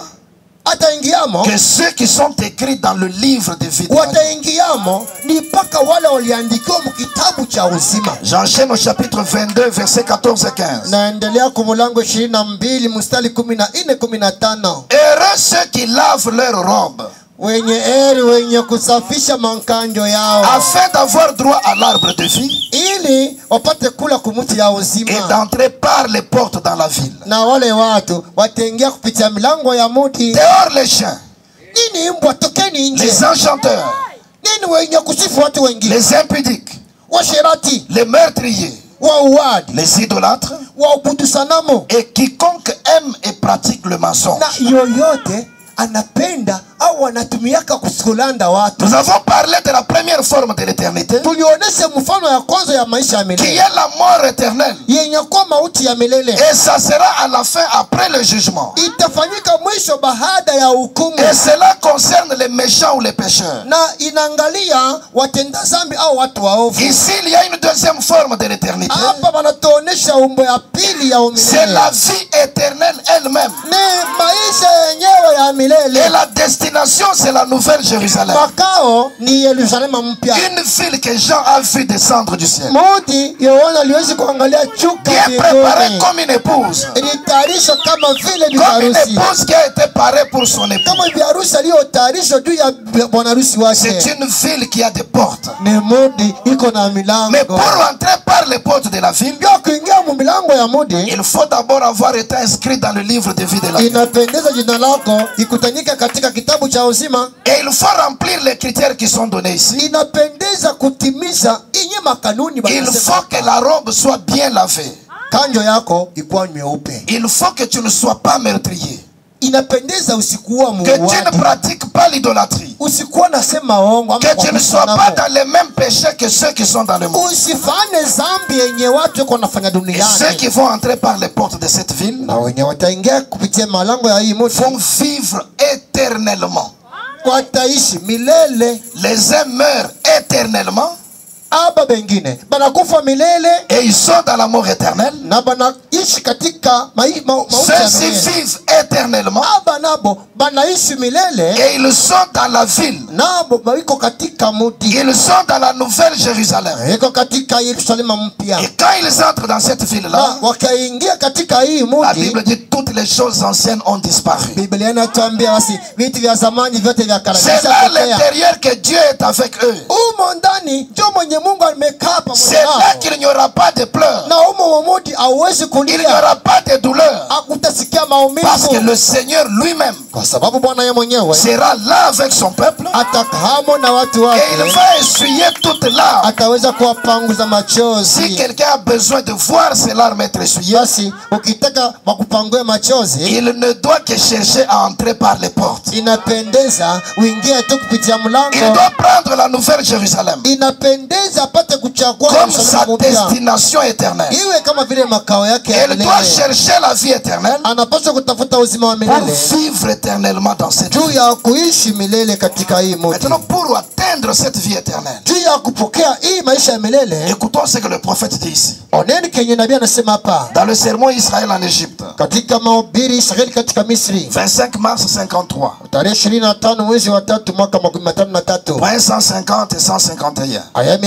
B: ataingiamo,
A: que ceux qui sont écrits dans le livre de vie.
B: wataingiamo ni mpaka wale waliandikiwa mkitabu cha uzima.
A: J'enchaîne au chapitre 22 versets 14 et 15.
B: Naendelea kwa mlango 22 mstari 14-15.
A: Heureux ceux qui lavent leurs robes,
B: Wenye heri wenye kusafisha mankanjo yao,
A: afin d'avoir droit à l'arbre de vie
B: ili wapate kula kumuti ya
A: et
B: uzima.
A: d'entrer par les portes dans la ville.
B: Na wale watu wataingia kupitia milango ya muti.
A: Dehors les chiens,
B: Nini mbwa, tokeni nje.
A: les enchanteurs,
B: Nini wenye kusifu watu wengine,
A: les impudiques,
B: washerati,
A: les meurtriers,
B: wauaji,
A: les idolâtres
B: waabudu sanamu,
A: et quiconque aime et pratique le mensonge.
B: na yoyote anapenda au anatumiaka kusikulanda watu.
A: Nous avons parlé de la première forme de l'éternité,
B: Tulionesha mfano ya kwanza ya maisha ya
A: qui
B: milele
A: est la mort éternelle.
B: yenye kwa mauti ya milele,
A: Et ça sera à la fin, après le jugement.
B: itafanyika mwisho baada ya hukumu,
A: Et cela concerne les méchants ou les pécheurs.
B: na inaangalia watenda zambi au watu waovu.
A: Ici, il y a une deuxième forme de l'éternité.
B: Hapa wanatuonesha umbo ya pili ya
A: C'est
B: umilele,
A: la vie éternelle elle-même.
B: ni maisha yenyewe ya
A: Et
B: milele.
A: la destination, c'est la nouvelle Jérusalem.
B: Makao ni Yerusalemu mpya,
A: Une ville que Jean a vu descendre du ciel.
B: mudi Yohana aliwezi kuangalia chuka
A: Qui est préparée
B: mbinguni,
A: comme une épouse.
B: ilitayarishwa kama vile
A: Comme une
B: biharusi,
A: épouse qui a été parée pour son époux.
B: kama biharusi aliyotayarishwa juu ya bwana harusi
A: C'est
B: wake.
A: une ville qui a des portes.
B: Ni mudi iko na
A: Mais
B: milango.
A: pour entrer par les portes de la ville,
B: Ndio kuingia mu milango ya mudi,
A: il faut d'abord avoir été inscrit dans le livre de vie de la ville.
B: inapendeza jina lako ikutanyika katika kitabu cha uzima.
A: Et il faut remplir les critères qui sont donnés ici.
B: Inapendeza kutimiza inye makanuni
A: Il
B: banasema.
A: faut que la robe soit bien lavée.
B: Kanjo yako ikuwa nyeupe.
A: Il faut que tu ne sois pas meurtrier.
B: Inapendeza usikuwa
A: Que tu ne
B: muuaji,
A: pratiques pas l'idolâtrie.
B: usikuwa nasema ongo ama
A: Que tu ne sois
B: kwa
A: pas dans les mêmes péchés que ceux qui sont dans le monde.
B: usifanye zambi yenye watu wako wanafanya
A: Et ceux
B: duniani.
A: qui vont entrer par les portes de cette ville
B: Na wenye wataingia kupitia malango ya hii mji
A: vont vivre éternellement.
B: wataishi milele.
A: Les uns meurent éternellement
B: Aba bengine banakufa milele
A: et ils sont dans la mort éternelle.
B: na banaishi katika mauti ya
A: Ceux-ci
B: milele.
A: vivent éternellement
B: Aba nabo banaishi milele
A: et ils sont dans la ville.
B: nabo baiko katika mji,
A: Ils sont dans la nouvelle Jérusalem.
B: iko katika Yerusalemu mpya.
A: Et quand ils entrent dans cette ville-là,
B: Na wakaingia katika hii
A: la
B: mji,
A: Bible dit toutes les choses anciennes ont disparu.
B: Biblia inatuambia basi vitu vya zamani vyote vya kale
A: C'est là à l'intérieur que Dieu est avec eux.
B: umo ndani ndio mwenye Mungu amekaa pamoja
A: C'est là
B: nao,
A: qu'il n'y aura pas de pleurs.
B: na umo wa mji hauwezi
A: Il n'y
B: kulia,
A: aura pas de douleur.
B: hakutasikia
A: Parce que
B: maumivu,
A: le Seigneur lui-même
B: kwa sababu Bwana yeye mwenyewe
A: sera là avec son peuple
B: atakamo na watu
A: et
B: wake,
A: il va essuyer toutes larmes.
B: ataweza kuwapanguza
A: Si
B: machozi.
A: quelqu'un a besoin de voir ses larmes être essuyées,
B: Basi ukitaka wakupangue machozi,
A: il ne doit que chercher à entrer par les portes.
B: inapendeza uingie tu kupitia
A: Il
B: mlango,
A: doit prendre la nouvelle Jérusalem
B: inapendeza apate kuchagua
A: comme sa
B: Yerusalemu mpya,
A: destination éternelle.
B: iwe kama vile makao yake ya
A: Il doit
B: milele.
A: chercher la vie éternelle
B: Anapaswa kutafuta uzima wa
A: pour
B: milele
A: vivre éternellement dans cette
B: juu
A: vie.
B: ya kuishi milele katika hii mji,
A: Maintenant, pour atteindre cette vie éternelle,
B: juu ya kupokea hii maisha ya milele.
A: écoutons ce que le prophète dit ici.
B: Oneni kenye nabii anasema hapa
A: Dans le sermon Israël en Égypte,
B: katika mahubiri Israeli katika Misri,
A: 25 mars 53,
B: tarehe 25 mwezi wa 3 mwaka 53,
A: point 150 et 151.
B: aya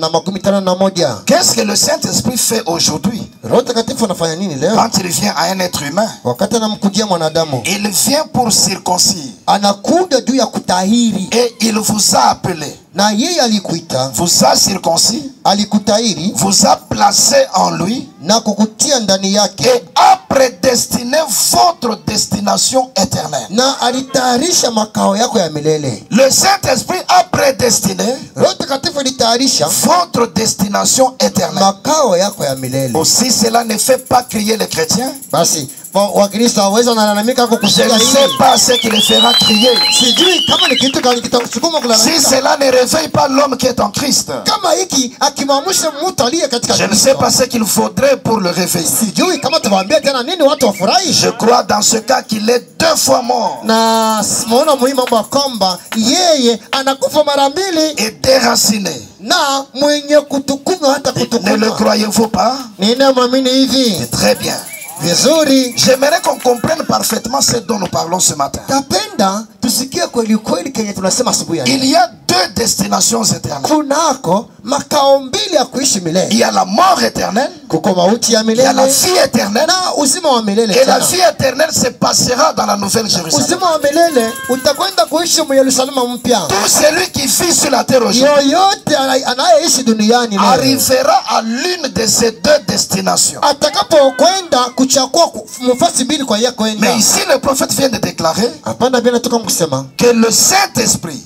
B: 151.
A: Qu'est-ce que le Saint-Esprit fait aujourd'hui
B: Roho Takatifu anafanya nini leo?
A: quand il vient à un être humain?
B: Wakati anamkujia mwanadamu,
A: Il vient pour circoncire
B: anakuja juu ya kutahiri,
A: et il vous a appelé,
B: na yeye alikuita,
A: vous a circoncis,
B: alikutahiri
A: vous a placé en lui
B: na kukutia ndani yake,
A: et a prédestiné votre destination éternelle.
B: na alitayarisha makao yako ya milele.
A: Le Saint-Esprit a prédestiné
B: Roho Takatifu alitayarisha
A: votre destination éternelle.
B: makao yako ya milele.
A: Aussi, cela ne fait pas crier les chrétiens.
B: Basi Wakristo hawezi wanalalamika
A: Je
B: kukusikia
A: ne sais
B: hili.
A: pas ce qui les fera crier.
B: Sijui kama ni kitu gani kitasukuma
A: Si
B: kulalamika.
A: cela ne réveille pas l'homme qui est en Christ,
B: Kama hiki akimwamsha mtu aliye katika
A: je ne sais
B: Kristo.
A: pas ce qu'il faudrait pour le réveiller.
B: Sijui kama tuwaambie tena nini watu wafurahi.
A: Je crois dans ce cas qu'il est 2 fois mort
B: Na simuona muhimu kwamba yeye anakufa mara mbili
A: et déraciné.
B: na mwenye kutukunywa hata
A: Ne le
B: kutukunywa.
A: croyez-vous pas?
B: Ninamwamini hivi.
A: C'est très bien.
B: vizuri.
A: J'aimerais qu'on comprenne parfaitement ce dont nous parlons ce matin.
B: Tapenda tusikie kweli kweli kenye tunasema asubuhi ya leo.
A: Il y a deux destinations éternelles.
B: Kunako makao mbili ya kuishi milele.
A: Il y a la mort éternelle.
B: Kuko mauti ya
A: Il y a la
B: milele.
A: vie éternelle.
B: Na uzima wa milele.
A: Et la vie éternelle se passera dans la nouvelle Jérusalem.
B: Uzima wa milele utakwenda kuishi mu Yerusalemu mpya.
A: Tout celui qui vit sur la terre aujourd'hui
B: Yoyote anayeishi duniani leo
A: arrivera à l'une de ces deux destinations.
B: atakapokwenda kuchagua mfasi mbili kwa yeye kwenda.
A: Mais ici le prophète vient de déclarer
B: Hapana bila toka kusema
A: que le Saint-Esprit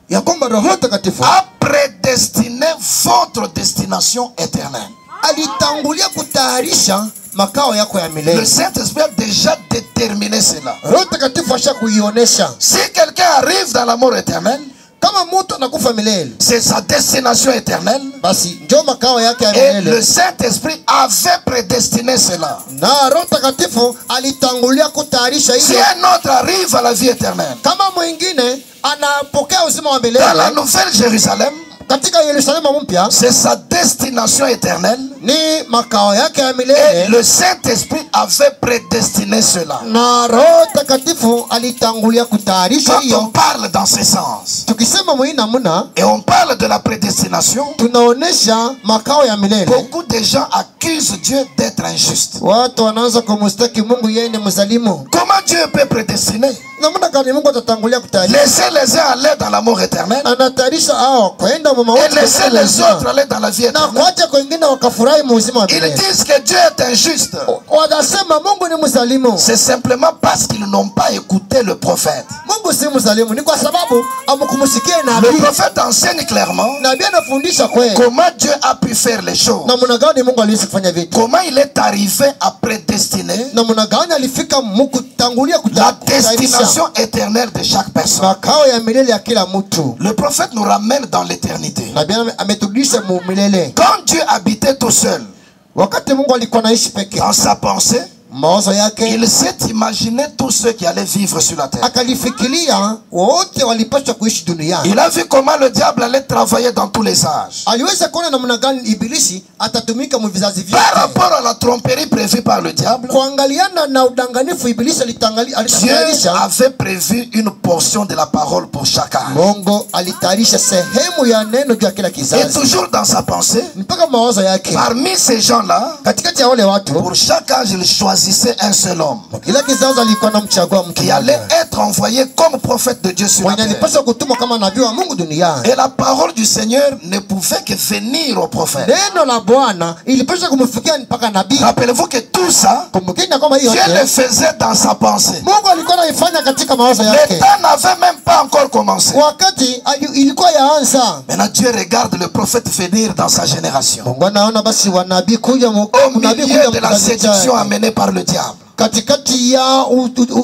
B: ya kwamba Roho Mtakatifu
A: a prédestiné votre destination éternelle.
B: alitangulia kutayarisha makao yako ya
A: Le
B: milele.
A: Saint-Esprit a déjà déterminé cela.
B: Roho Mtakatifu ashakuionyesha.
A: Si quelqu'un arrive dans la mort éternelle,
B: Kama mtu anakufa milele,
A: c'est sa destination éternelle.
B: basi ndio makao yake ya
A: Et le
B: milele.
A: Saint-Esprit avait prédestiné cela.
B: Na Roho Mtakatifu alitangulia kutayarisha
A: Si
B: hiyo.
A: un autre arrive à la vie éternelle,
B: Kama mwingine anapokea uzima wa
A: dans la
B: milele
A: nouvelle Jérusalem,
B: katika Yerusalemu mpya,
A: c'est sa destination éternelle.
B: ni makao yake ya
A: Et
B: milele.
A: le Saint-Esprit avait prédestiné cela.
B: Na Roho Mtakatifu alitangulia kutayarisha
A: Quand on
B: hiyo.
A: parle dans ce sens,
B: Tukisema mwi namna
A: et on parle de la prédestination,
B: tunaonesha makao ya milele,
A: beaucoup de gens accusent Dieu d'être injuste.
B: watu wanaanza kumstaki Mungu yeye ni mzalimu.
A: Comment Dieu peut prédestiner?
B: Namna gani Mungu atatangulia kutayarisha?
A: Laisser les uns aller dans la mort éternelle
B: Anatayarisha hao kwenda mu
A: et
B: mauti
A: laisser
B: kwa
A: les
B: uzima.
A: autres aller dans la vie
B: Na
A: éternelle.
B: kuacha kwengine wakafurahi mu uzima wa
A: Ils
B: milele.
A: disent que Dieu est injuste.
B: Wanasema Mungu ni mzalimu.
A: C'est simplement parce qu'ils n'ont pas écouté le prophète.
B: Mungu si mzalimu, ni kwa sababu amkumsikia
A: Le
B: nabii.
A: prophète enseigne clairement
B: Nabii anafundisha kweli.
A: comment Dieu a pu faire les choses.
B: Namna gani Mungu aliweza kufanya vitu.
A: Comment il est arrivé à prédestiner
B: Namna gani alifika kutangulia
A: la
B: kutayarisha
A: destination éternelle de chaque personne.
B: makao ya milele ya kila mtu.
A: Le prophète nous ramène dans l'éternité.
B: Nabii ameturudisha mu milele.
A: Quand Dieu habitait tout seul
B: Wakati Mungu alikuwa anaishi peke
A: dans sa pensée,
B: mawazo yake,
A: il s'est imaginé tous ceux qui allaient vivre sur la terre.
B: akalifikiria wote walipaswa kuishi duniani.
A: Il a vu comment le diable allait travailler dans tous les âges.
B: Aliweza kuona namna gani ibilisi atatumika mu vizazi
A: Par
B: vyote.
A: rapport à la tromperie prévue par le diable,
B: Kuangaliana na udanganifu ibilisi
A: Dieu
B: alitayarisha.
A: avait prévu une portion de la parole pour chacun.
B: Mungu alitayarisha sehemu ya neno juu ya kila
A: Et
B: kizazi.
A: toujours dans sa pensée,
B: Mpaka mawazo yake.
A: parmi ces gens-là,
B: Katikati ya wale watu,
A: pour chaque âge, il choisissait un seul homme
B: kila kizazi alikuwa anamchagua mtu
A: qui allait être envoyé comme prophète de Dieu sur la
B: mwenye
A: terre.
B: alipaswa kutumwa kama nabii wa Mungu duniani.
A: Et la parole du Seigneur ne pouvait que venir au prophète.
B: Neno la Bwana ilipaswa kumfikia mpaka nabii.
A: Rappelez-vous que tout ça,
B: Kumbukeni kwamba hiyo
A: Dieu le
B: yote
A: faisait dans sa pensée.
B: Mungu alikuwa anaifanya katika mawazo
A: Le
B: yake.
A: temps n'avait même pas encore commencé.
B: Wakati ilikuwa yaanza.
A: Maintenant, Dieu regarde le prophète venir dans sa génération.
B: Mungu anaona basi wanabii kuja
A: Au milieu de la séduction amenée par le diable.
B: Katikati ya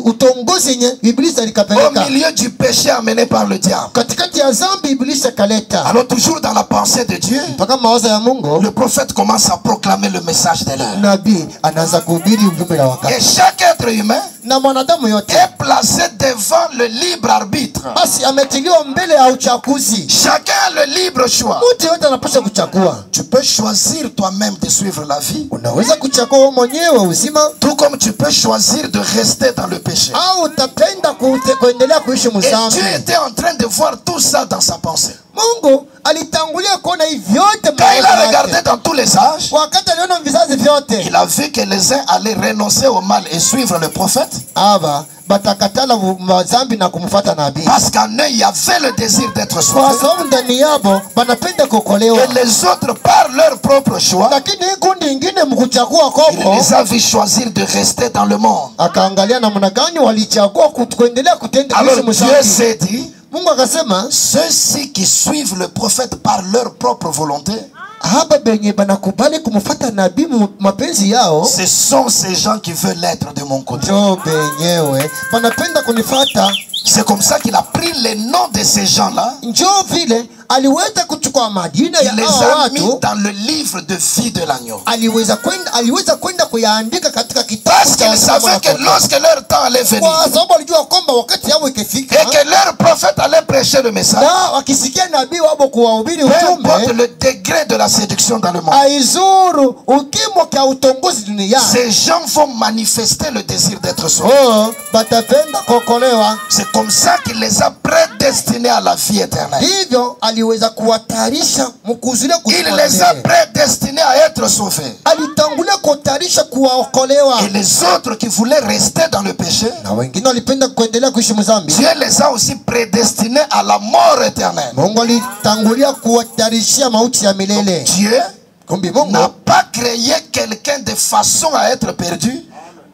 B: utongozi yenye Ibilisi
A: Au
B: alikapeleka.
A: milieu du péché amené par le diable.
B: Katikati ya dhambi Ibilisi akaleta.
A: Alors toujours dans la pensée de Dieu,
B: Mpaka mawazo ya Mungu,
A: le prophète commence à proclamer le message de l'heure.
B: nabii anaanza kuhubiri ujumbe la
A: Et
B: wakati.
A: chaque être humain
B: Na mwanadamu yote
A: est placé devant le libre arbitre.
B: basi ametiliwa mbele ya uchaguzi.
A: Chacun a le libre choix.
B: Mtu yote anapaswa kuchagua.
A: Tu peux choisir toi-même de suivre la vie,
B: Unaweza kuchagua wewe mwenyewe uzima,
A: tout comme tu peux choisir de rester dans le péché.
B: au utapenda kuendelea kuishi
A: Et Dieu
B: mzambi.
A: était en train de voir tout ça dans sa pensée.
B: Mungu alitangulia kuona hivi vyote
A: Quand il a
B: mawazo
A: regardé
B: yake.
A: dans tous les âges,
B: Wakati aliona vizazi vyote,
A: il a vu que les uns allaient renoncer au mal et suivre le prophète,
B: aba batakatala mazambi na kumfuata nabii.
A: parce qu'en eux, il y avait le désir d'être
B: Kwa
A: sauvé.
B: sababu ndani yabo banapenda kuokolewa.
A: Et les autres, par leur propre choix,
B: Lakini hii kundi ingine mkuchagua
A: il
B: koko,
A: les a vu choisir de rester dans le monde.
B: akaangalia namna gani walichagua kuendelea kutenda
A: Alors
B: kuishi
A: Dieu
B: mzambi.
A: s'est dit,
B: Mungu akasema,
A: ceux-ci qui suivent le prophète par leur propre volonté,
B: hapa benye banakubali kumfuata nabii mapenzi yao,
A: ce sont ces gens qui veulent être de mon côté.
B: ndio benyewe banapenda kunifuata.
A: C'est comme ça qu'il a pris les noms de ces gens-là
B: Njoo vile aliweza kuchukua majina
A: Il
B: ya
A: les
B: hao
A: a mis
B: watu,
A: dans le livre de vie de l'agneau.
B: aliweza kwenda kuyaandika katika kitabu
A: Parce
B: cha
A: qu'il
B: uzima wa
A: savait que
B: kondoo.
A: lorsque leur temps allait venir,
B: Kwa sababu alijua kwamba wakati yao ikifika
A: et que leur prophète allait prêcher le message,
B: na wakisikia nabii wao kuwahubiri
A: peu importe
B: ujumbe,
A: le degré de la séduction dans le monde,
B: aizuru ukimo kia utongozi duniani,
A: ces gens vont manifester le désir d'être sauvés.
B: batapenda kuokolewa.
A: C'est comme ça qu'il les a prédestinés à la vie éternelle.
B: Hivyo aliweza kuwatayarisha mkuzulia
A: Il les a prédestinés à être sauvés.
B: alitangulia kutayarisha kuwaokolewa.
A: Et les autres qui voulaient rester dans le péché,
B: Na wengine walipenda kuendelea kuishi mzambi,
A: Dieu les a aussi prédestinés à la mort éternelle.
B: Mungu alitangulia kuwatayarishia mauti ya milele.
A: Dieu
B: Kumbi Mungu
A: n'a pas créé quelqu'un de façon à être perdu.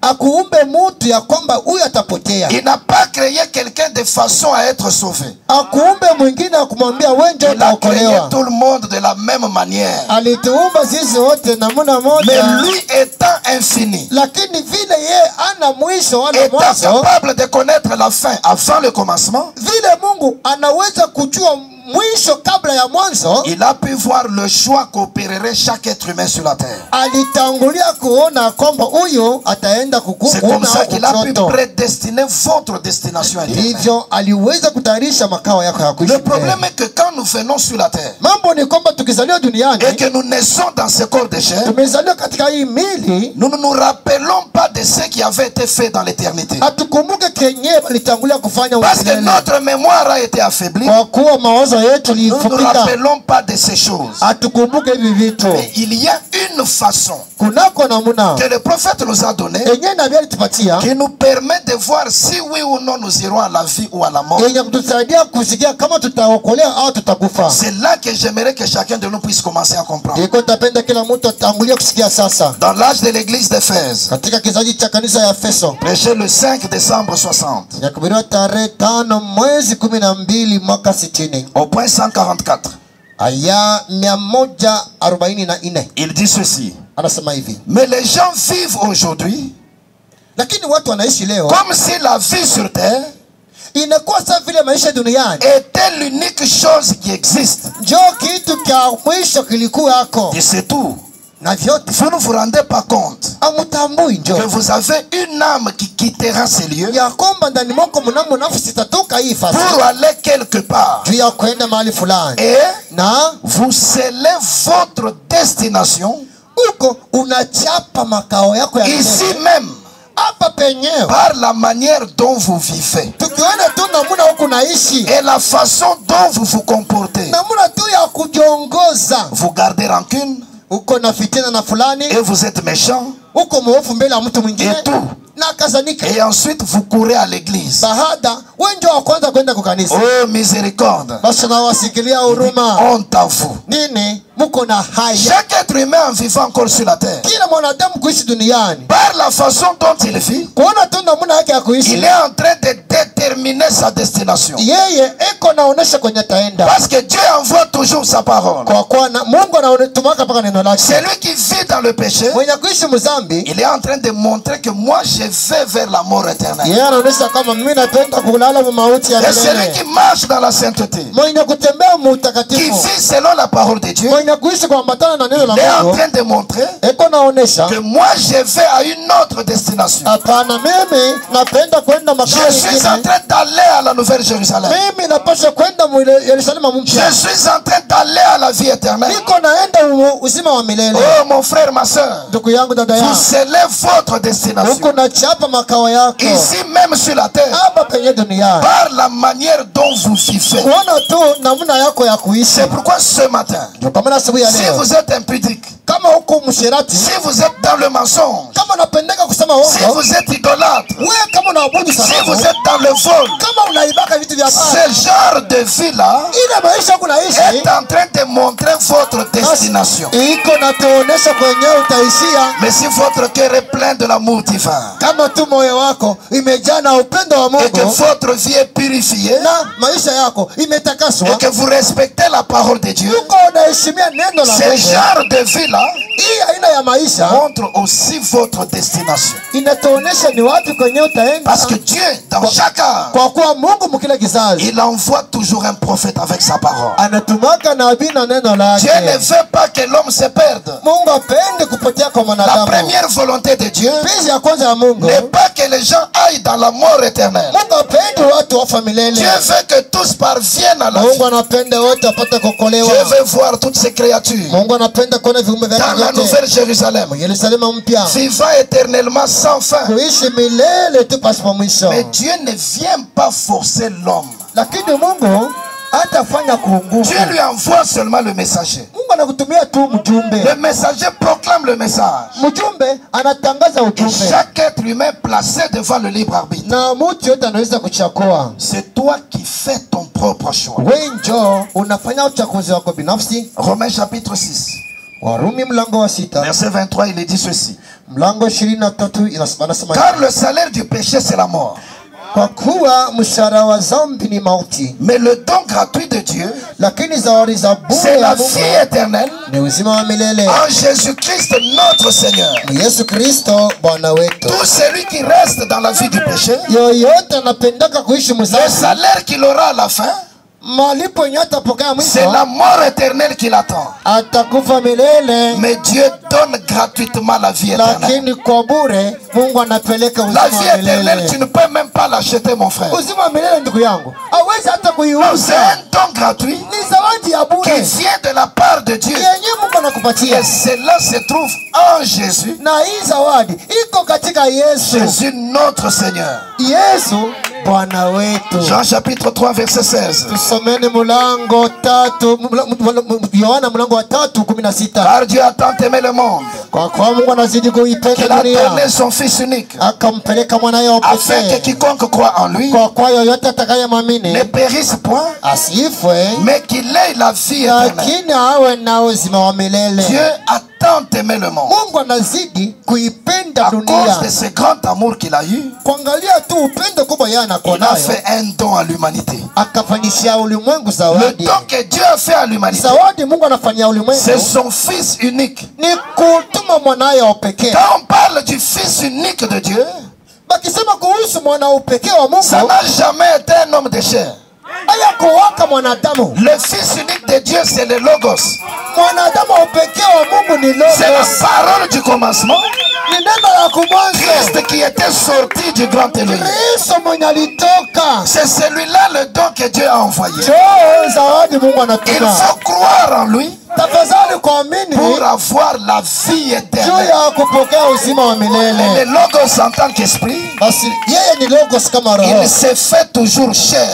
B: akuumbe mutu ya kwamba huyu atapotea.
A: Il n'a pas créé quelqu'un de façon à être sauvé.
B: Akuumbe mwingine akumwambia wewe ndio
A: Il a créé
B: utaokolewa.
A: tout le monde de la même manière.
B: Alituumba sisi wote namna
A: Mais
B: moja,
A: lui étant infini,
B: lakini vile ye ana mwisho wala
A: étant
B: mwanzo,
A: capable de connaître la fin avant le commencement,
B: vile Mungu anaweza kujua mwisho kabla ya mwanzo,
A: il a pu voir le choix qu'opérerait chaque être humain sur la terre.
B: alitangulia kuona kwamba huyo ataenda
A: C'est comme ça qu'il a pu
B: kukuona.
A: prédestiner votre destination éternelle.
B: Hivyo aliweza kutayarisha makao yako ya kuishi.
A: Le problème est que quand nous venons sur la terre
B: Mambo ni kwamba tukizaliwa duniani,
A: et que nous naissons dans ce corps de chair,
B: tumezaliwa katika hii mili,
A: nous ne nous rappelons pas de ce qui avait été fait dans l'éternité.
B: hatukumbuke kenye walitangulia kufanya
A: Parce que
B: umilele.
A: notre mémoire a été affaiblie.
B: Kwa kuwa mawazo yetu
A: Nous ne nous
B: lifupika,
A: rappelons pas de ces choses.
B: hatukumbuke hivi vitu.
A: Mais il y a une façon
B: Kunako namuna
A: que le prophète nous a donnée
B: yenye nabii alitupatia
A: qui nous permet de voir si oui ou non nous irons à la vie ou à la mort.
B: yenye kutusaidia kusikia kama tutaokolea au tutakufa.
A: C'est là que j'aimerais que chacun de nous puisse commencer à comprendre.
B: Iko tapenda kila mtu atangulie kusikia sasa.
A: Dans l'âge de l'église d'Éphèse,
B: Katika kizazi cha kanisa ya Efeso,
A: prêché le 5 décembre 60,
B: yakubiriwa tarehe 5 mwezi 12 mwaka 60,
A: au point 144,
B: aya 144,
A: il dit ceci.
B: anasema hivi:
A: Mais les gens vivent aujourd'hui
B: lakini watu wanaishi leo
A: comme si la vie sur terre
B: inakuwa sawa vile maisha duniani
A: était l'unique chose qui existe.
B: njo kitu cha mwisho kilikuwa yako
A: Et c'est tout.
B: na vyote.
A: Vous ne vous rendez pas compte
B: Amutambui njo
A: que vous avez une âme qui quittera ces lieux
B: ya kwamba ndani mwako mnamo nafsi itatoka hii fasi
A: pour aller quelque part.
B: juu ya kwenda mahali fulani,
A: Et
B: na
A: vous scellez votre destination
B: uko unachapa makao yako ya
A: ici
B: milele.
A: même
B: Hapa penyewe
A: par la manière dont vous vivez
B: tukiona tu namuna huku naishi,
A: et la façon dont vous vous comportez.
B: namuna tu ya kujiongoza.
A: Vous gardez rancune
B: Uko na fitina na fulani,
A: et vous êtes méchant
B: uko mwofu mbele ya mtu mwingine
A: et tout.
B: na kadhalika.
A: Et ensuite vous courez à l'église.
B: Bahada wewe ndio wa kwanza kwenda kukanisa,
A: Oh miséricorde,
B: basi nawasikilia huruma
A: honte à vous.
B: nini, muko na haya.
A: Chaque être humain en vivant encore sur la terre,
B: Kila mwanadamu kuishi duniani,
A: par la façon dont il vit,
B: kuona tu namuna yake ya kuishi,
A: il est en train de déterminer sa destination.
B: yeye eko naonesha kwenye ataenda,
A: Parce que Dieu envoie toujours sa parole.
B: kwa kuwa Mungu anatumaka mpaka neno lake.
A: Celui qui vit dans le péché,
B: Mwenye kuishi mzambi,
A: il est en train de montrer que moi je vais vers la mort éternelle.
B: yeye anaonesha kama mimi napenda kulala mauti ya
A: Et celui
B: milele.
A: qui marche dans la sainteté,
B: Mwenye kutembea
A: qui
B: mutakatifu,
A: vit selon la parole de Dieu,
B: mwenye kuishi kuambatana na neno
A: il est
B: la
A: en
B: Mungu,
A: train de montrer
B: eko naonesha
A: que moi je vais à une autre destination.
B: hapana, mimi napenda kwenda
A: Je
B: makao
A: suis en
B: mengine.
A: train d'aller à la Nouvelle Jérusalem.
B: Mimi napaswa kwenda Yerusalemu mpya.
A: Je suis en train d'aller à la vie éternelle.
B: Niko naenda uzima wa milele.
A: Oh mon frère, ma soeur,
B: Ndugu yangu, dada
A: vous
B: yangu,
A: scellez votre destination
B: huko nachapa makao yako
A: ici même sur la terre
B: hapa penye dunia,
A: par la manière dont vous vivez.
B: kuona tu namna yako ya kuishi.
A: C'est pourquoi ce matin,
B: Ndio kwa maana asubuhi ya
A: si
B: leo,
A: vous êtes impudique,
B: kama huko msherati,
A: si vous êtes dans le mensonge,
B: kama unapendeka kusema
A: si
B: uongo,
A: vous êtes idolâtre,
B: wewe kama unaabudu
A: si vous
B: sanamu,
A: êtes dans le vol,
B: kama unaibaka vitu vya
A: ce
B: baba,
A: genre de vie-là
B: ile maisha yako naishi
A: est en train de montrer votre destination.
B: iko natuonesha kwenye utaishia.
A: Mais si votre cœur est plein de l'amour divin
B: Kama tu moyo wako imejaa na upendo wa
A: et que
B: Mungu
A: votre vie est purifiée
B: na maisha yako imetakaswa,
A: et que vous respectez la parole de Dieu,
B: uko unaheshimia neno la
A: ce
B: Mungu,
A: genre de vie-là
B: hii aina ya maisha
A: montre aussi votre destination.
B: inatuonesha ni wapi kwenye utaenda.
A: Parce que Dieu, dans chaque âge,
B: Kwa kuwa Mungu mkila kizazi
A: il envoie toujours un prophète avec sa parole.
B: anatumaka nabii na neno lake.
A: Dieu ne veut pas que l'homme se perde.
B: Mungu apende kupotea kwa
A: La
B: mwanadamu.
A: première volonté de Dieu
B: Pili ya kwanza ya Mungu
A: n'est pas que les gens aillent dans la mort éternelle.
B: Mungu apende watu wafa milele.
A: Dieu veut que tous parviennent à la vie.
B: Mungu anapenda wote apate kuokolewa.
A: Dieu veut voir toutes ces créatures
B: Mungu anapenda kuona viumbe vyake
A: dans la
B: vyote
A: nouvelle Jérusalem,
B: Yerusalemu mpya,
A: vivant éternellement sans fin.
B: kuishi milele tu pasipo mwisho.
A: Mais Dieu ne vient pas forcer l'homme.
B: Lakini Mungu hatafanya kuunguka.
A: Dieu lui envoie seulement le messager.
B: Mungu anakutumia tu mjumbe.
A: Le messager proclame le message.
B: Mjumbe anatangaza ujumbe.
A: Chaque être humain placé devant le libre arbitre.
B: Na mtu yote anaweza kuchagua.
A: C'est toi qui fais ton propre choix.
B: Wewe njoo unafanya uchaguzi wako binafsi.
A: Romains chapitre 6.
B: Warumi mlango wa 6.
A: Verset 23, il est dit ceci.
B: Mlango 23 inasema
A: Car le salaire du péché c'est la mort.
B: Kwa kuwa mshahara wa dhambi ni mauti,
A: mais le don gratuit de Dieu,
B: lakini zawadi za bure
A: c'est la
B: ya Mungu
A: vie éternelle
B: ni uzima wa milele
A: en Jésus-Christ notre Seigneur.
B: Yesu Kristo Bwana wetu.
A: Tout celui qui reste dans la vie du péché,
B: Yoyote anapendaka kuishi
A: le
B: mzuri,
A: salaire qu'il aura à la fin,
B: malipo yenye atapokea
A: c'est
B: mwisho
A: la mort éternelle qui l'attend.
B: atakufa milele,
A: Mais Dieu donne gratuitement la vie éternelle.
B: lakini kwa bure Mungu anapeleka
A: La
B: uzima
A: vie
B: wa
A: éternelle, tu
B: milele.
A: ne peux même pas l'acheter, mon frère.
B: Uzima wa milele ndugu yangu hawezi hata
A: Non, c'est
B: kuiuza,
A: un don gratuit
B: ni zawadi ya
A: qui
B: bure
A: vient de la part de Dieu.
B: yenye Mungu anakupatia,
A: Et cela se trouve en Jésus.
B: na hii zawadi iko katika Yesu.
A: Jésus notre Seigneur.
B: Yesu Bwana wetu.
A: Jean chapitre 3 verset 16.
B: Tusomeni mlango 3, Yohana mlango wa 3:16.
A: Car Dieu a tant aimé le monde
B: Kwa kuwa Mungu anazidi
A: qu'il
B: kuipenda
A: a
B: dunia
A: donné son Fils unique,
B: akampeleka mwanaye wa
A: afin que
B: pekee,
A: quiconque croit en lui
B: kwa kuwa yoyote
A: ne
B: atakayemwamini
A: périsse point,
B: asifwe,
A: mais qu'il ait la vie éternelle.
B: lakini awe na uzima wa milele.
A: Dieu a tant aimé le monde
B: Mungu anazidi kuipenda
A: à cause de
B: dunia,
A: ce grand amour qu'il a eu.
B: kuangalia tu upendo kubwa yeye
A: Il a
B: anakonayo,
A: fait un don à l'humanité.
B: akafanyishia ulimwengu
A: Le
B: zawadi.
A: don que Dieu a fait à l'humanité,
B: Zawadi Mungu anafanyia
A: c'est
B: ulimwengu
A: son Fils unique.
B: ni kutuma mwanaye wa pekee.
A: Quand on parle du Fils unique de Dieu,
B: Bakisema kuhusu mwana upekee wa
A: ça
B: Mungu,
A: n'a jamais été un homme de chair.
B: haya kuwaka mwanadamu.
A: Le Fils unique de Dieu, c'est le Logos.
B: Mwanadamu wa upekee wa Mungu ni
A: C'est la
B: Logos,
A: parole du commencement.
B: ni neno la kumwanzo,
A: Christ qui était sorti du grand Élohim.
B: Kristo mwenye alitoka.
A: C'est celui-là le don que Dieu a envoyé.
B: Njoo zawadi Mungu
A: Il
B: anatuma.
A: faut croire en lui
B: Tafadhali kuamini
A: pour avoir la vie
B: juu
A: éternelle.
B: ya kupokea uzima wa milele.
A: Le Logos en tant qu'esprit,
B: Basi yeye ni Logos kama roho.
A: il se fait toujours chair.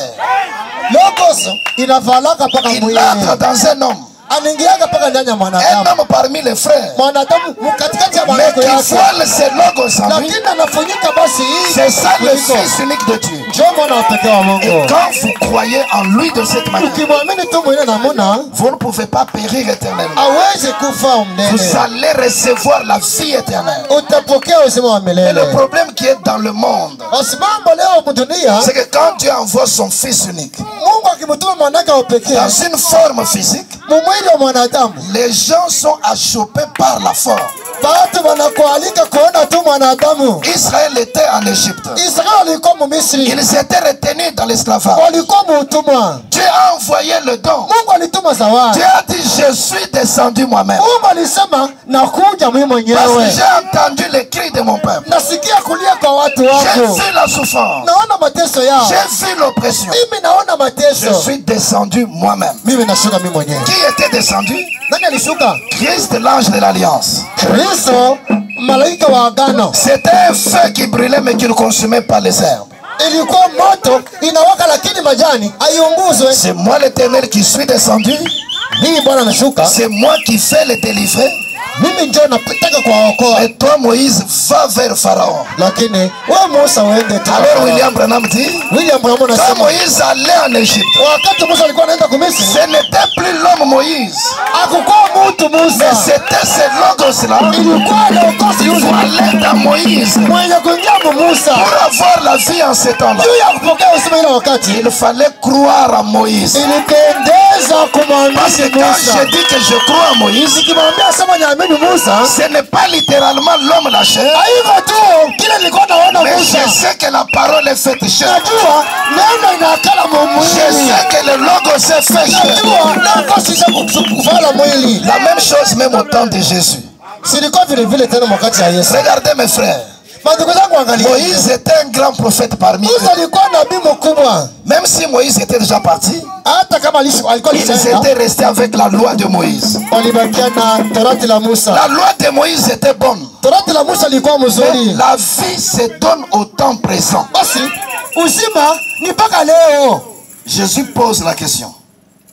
B: Logos inavalaka mpaka
A: Il
B: mwili,
A: entre dans un homme.
B: anaingiaga mpaka ndani ya
A: Un
B: mwanadamu.
A: homme parmi les frères.
B: Mwanadamu katikati ya
A: Mais
B: mwanadamu
A: qu'il
B: yake,
A: voile ce Logos en lui.
B: lakini anafunyika basi hii.
A: C'est ça le Fils unique de Dieu.
B: Njoo mwana wa pekee wa
A: Et
B: Mungu.
A: quand vous croyez en lui de cette manière,
B: Ukimwamini tu mwile namuna
A: vous ne pouvez pas périr éternellement.
B: awezi kufa
A: Vous
B: umnene,
A: allez recevoir la vie éternelle.
B: utapokea uzima wa
A: Et le
B: milele.
A: problème qui est dans le monde,
B: Basi mambo leo mdunia,
A: c'est que quand Dieu envoie son Fils unique
B: Mungu akimtuma mwanake wa pekee
A: dans une forme physique,
B: mumwili wa mwanadamu,
A: les gens sont achoppés par la forme.
B: watu wanakualika kuona tu mwanadamu.
A: Israël était en Égypte.
B: Israeli walikuwa Mumisri,
A: Ils étaient retenus dans l'esclavage.
B: walikuwa muutumwa.
A: Dieu a envoyé le don.
B: Mungu alituma zawadi.
A: Dieu a dit, je suis descendu moi-même.
B: Mungu alisema nakuja mimi
A: Parce que
B: mwenyewe,
A: j'ai entendu les cris de mon peuple.
B: nasikia kulia kwa watu
A: J'ai
B: wako,
A: vu la souffrance.
B: naona mateso yao,
A: J'ai vu l'oppression.
B: mimi naona
A: Je
B: mateso,
A: suis descendu moi-même.
B: mimi nashuka mimi mwenyewe.
A: Qui était descendu?
B: Nani alishuka?
A: Christ, l'ange de l'Alliance.
B: Kristo, malaika wa agano.
A: C'était un feu qui brûlait mais qui ne consumait pas les herbes.
B: Ilikuwa moto inawaka, lakini majani haiunguzwe.
A: C'est moi l'Éternel qui suis descendu.
B: Mimi Bwana nashuka,
A: C'est moi qui fais les délivrer.
B: mimi ndio nataka kuwaokoa.
A: Et toi, Moïse, va vers Pharaon.
B: Lakini wewe Musa uende tu.
A: Alors William Branham dit,
B: William Branham
A: quand
B: anasema
A: Moïse allait en Égypte,
B: wakati Musa alikuwa anaenda Misri,
A: ce n'était plus l'homme Moïse,
B: hakukuwa mtu
A: mais
B: Musa,
A: c'était ce Logos-là
B: ilikuwa Logos
A: qui
B: yule
A: allait dans Moïse.
B: mwenye kuingia Musa.
A: Pour avoir la vie en ce temps-là,
B: Juu ya kupokea uzima ile wakati.
A: il fallait croire à Moïse.
B: Ilipendeza
A: Parce que
B: kumwamini
A: quand
B: Musa.
A: je dis que je crois à Moïse,
B: Nikimwambia sema niamini Musa.
A: ce n'est pas littéralement l'homme la chair,
B: Hivyo tu kile nilikuwa naona
A: mais
B: Musa.
A: je sais que la parole est faite chair.
B: Najua neno inakala
A: Je
B: mwili.
A: sais que le logos est fait chair.
B: Najua neno sisa kufala mwili.
A: La même chose même au temps de Jésus.
B: Silikuwa vile vile tena wakati ya Yesu.
A: Regardez mes frères.
B: Mandugu zangu angalia.
A: Moïse était un grand prophète parmi eux.
B: Musa alikuwa nabii mkubwa.
A: Même si Moïse était déjà parti,
B: Hata kama alikuwa
A: ils
B: alishaenda.
A: étaient restés avec la loi de Moïse.
B: Walibakia na Torati la Musa.
A: La loi de Moïse était bonne.
B: Torati la Musa ilikuwa
A: Mais
B: mzuri.
A: la vie se donne au temps présent.
B: Basi uzima ni mpaka leo.
A: Jésus pose la question.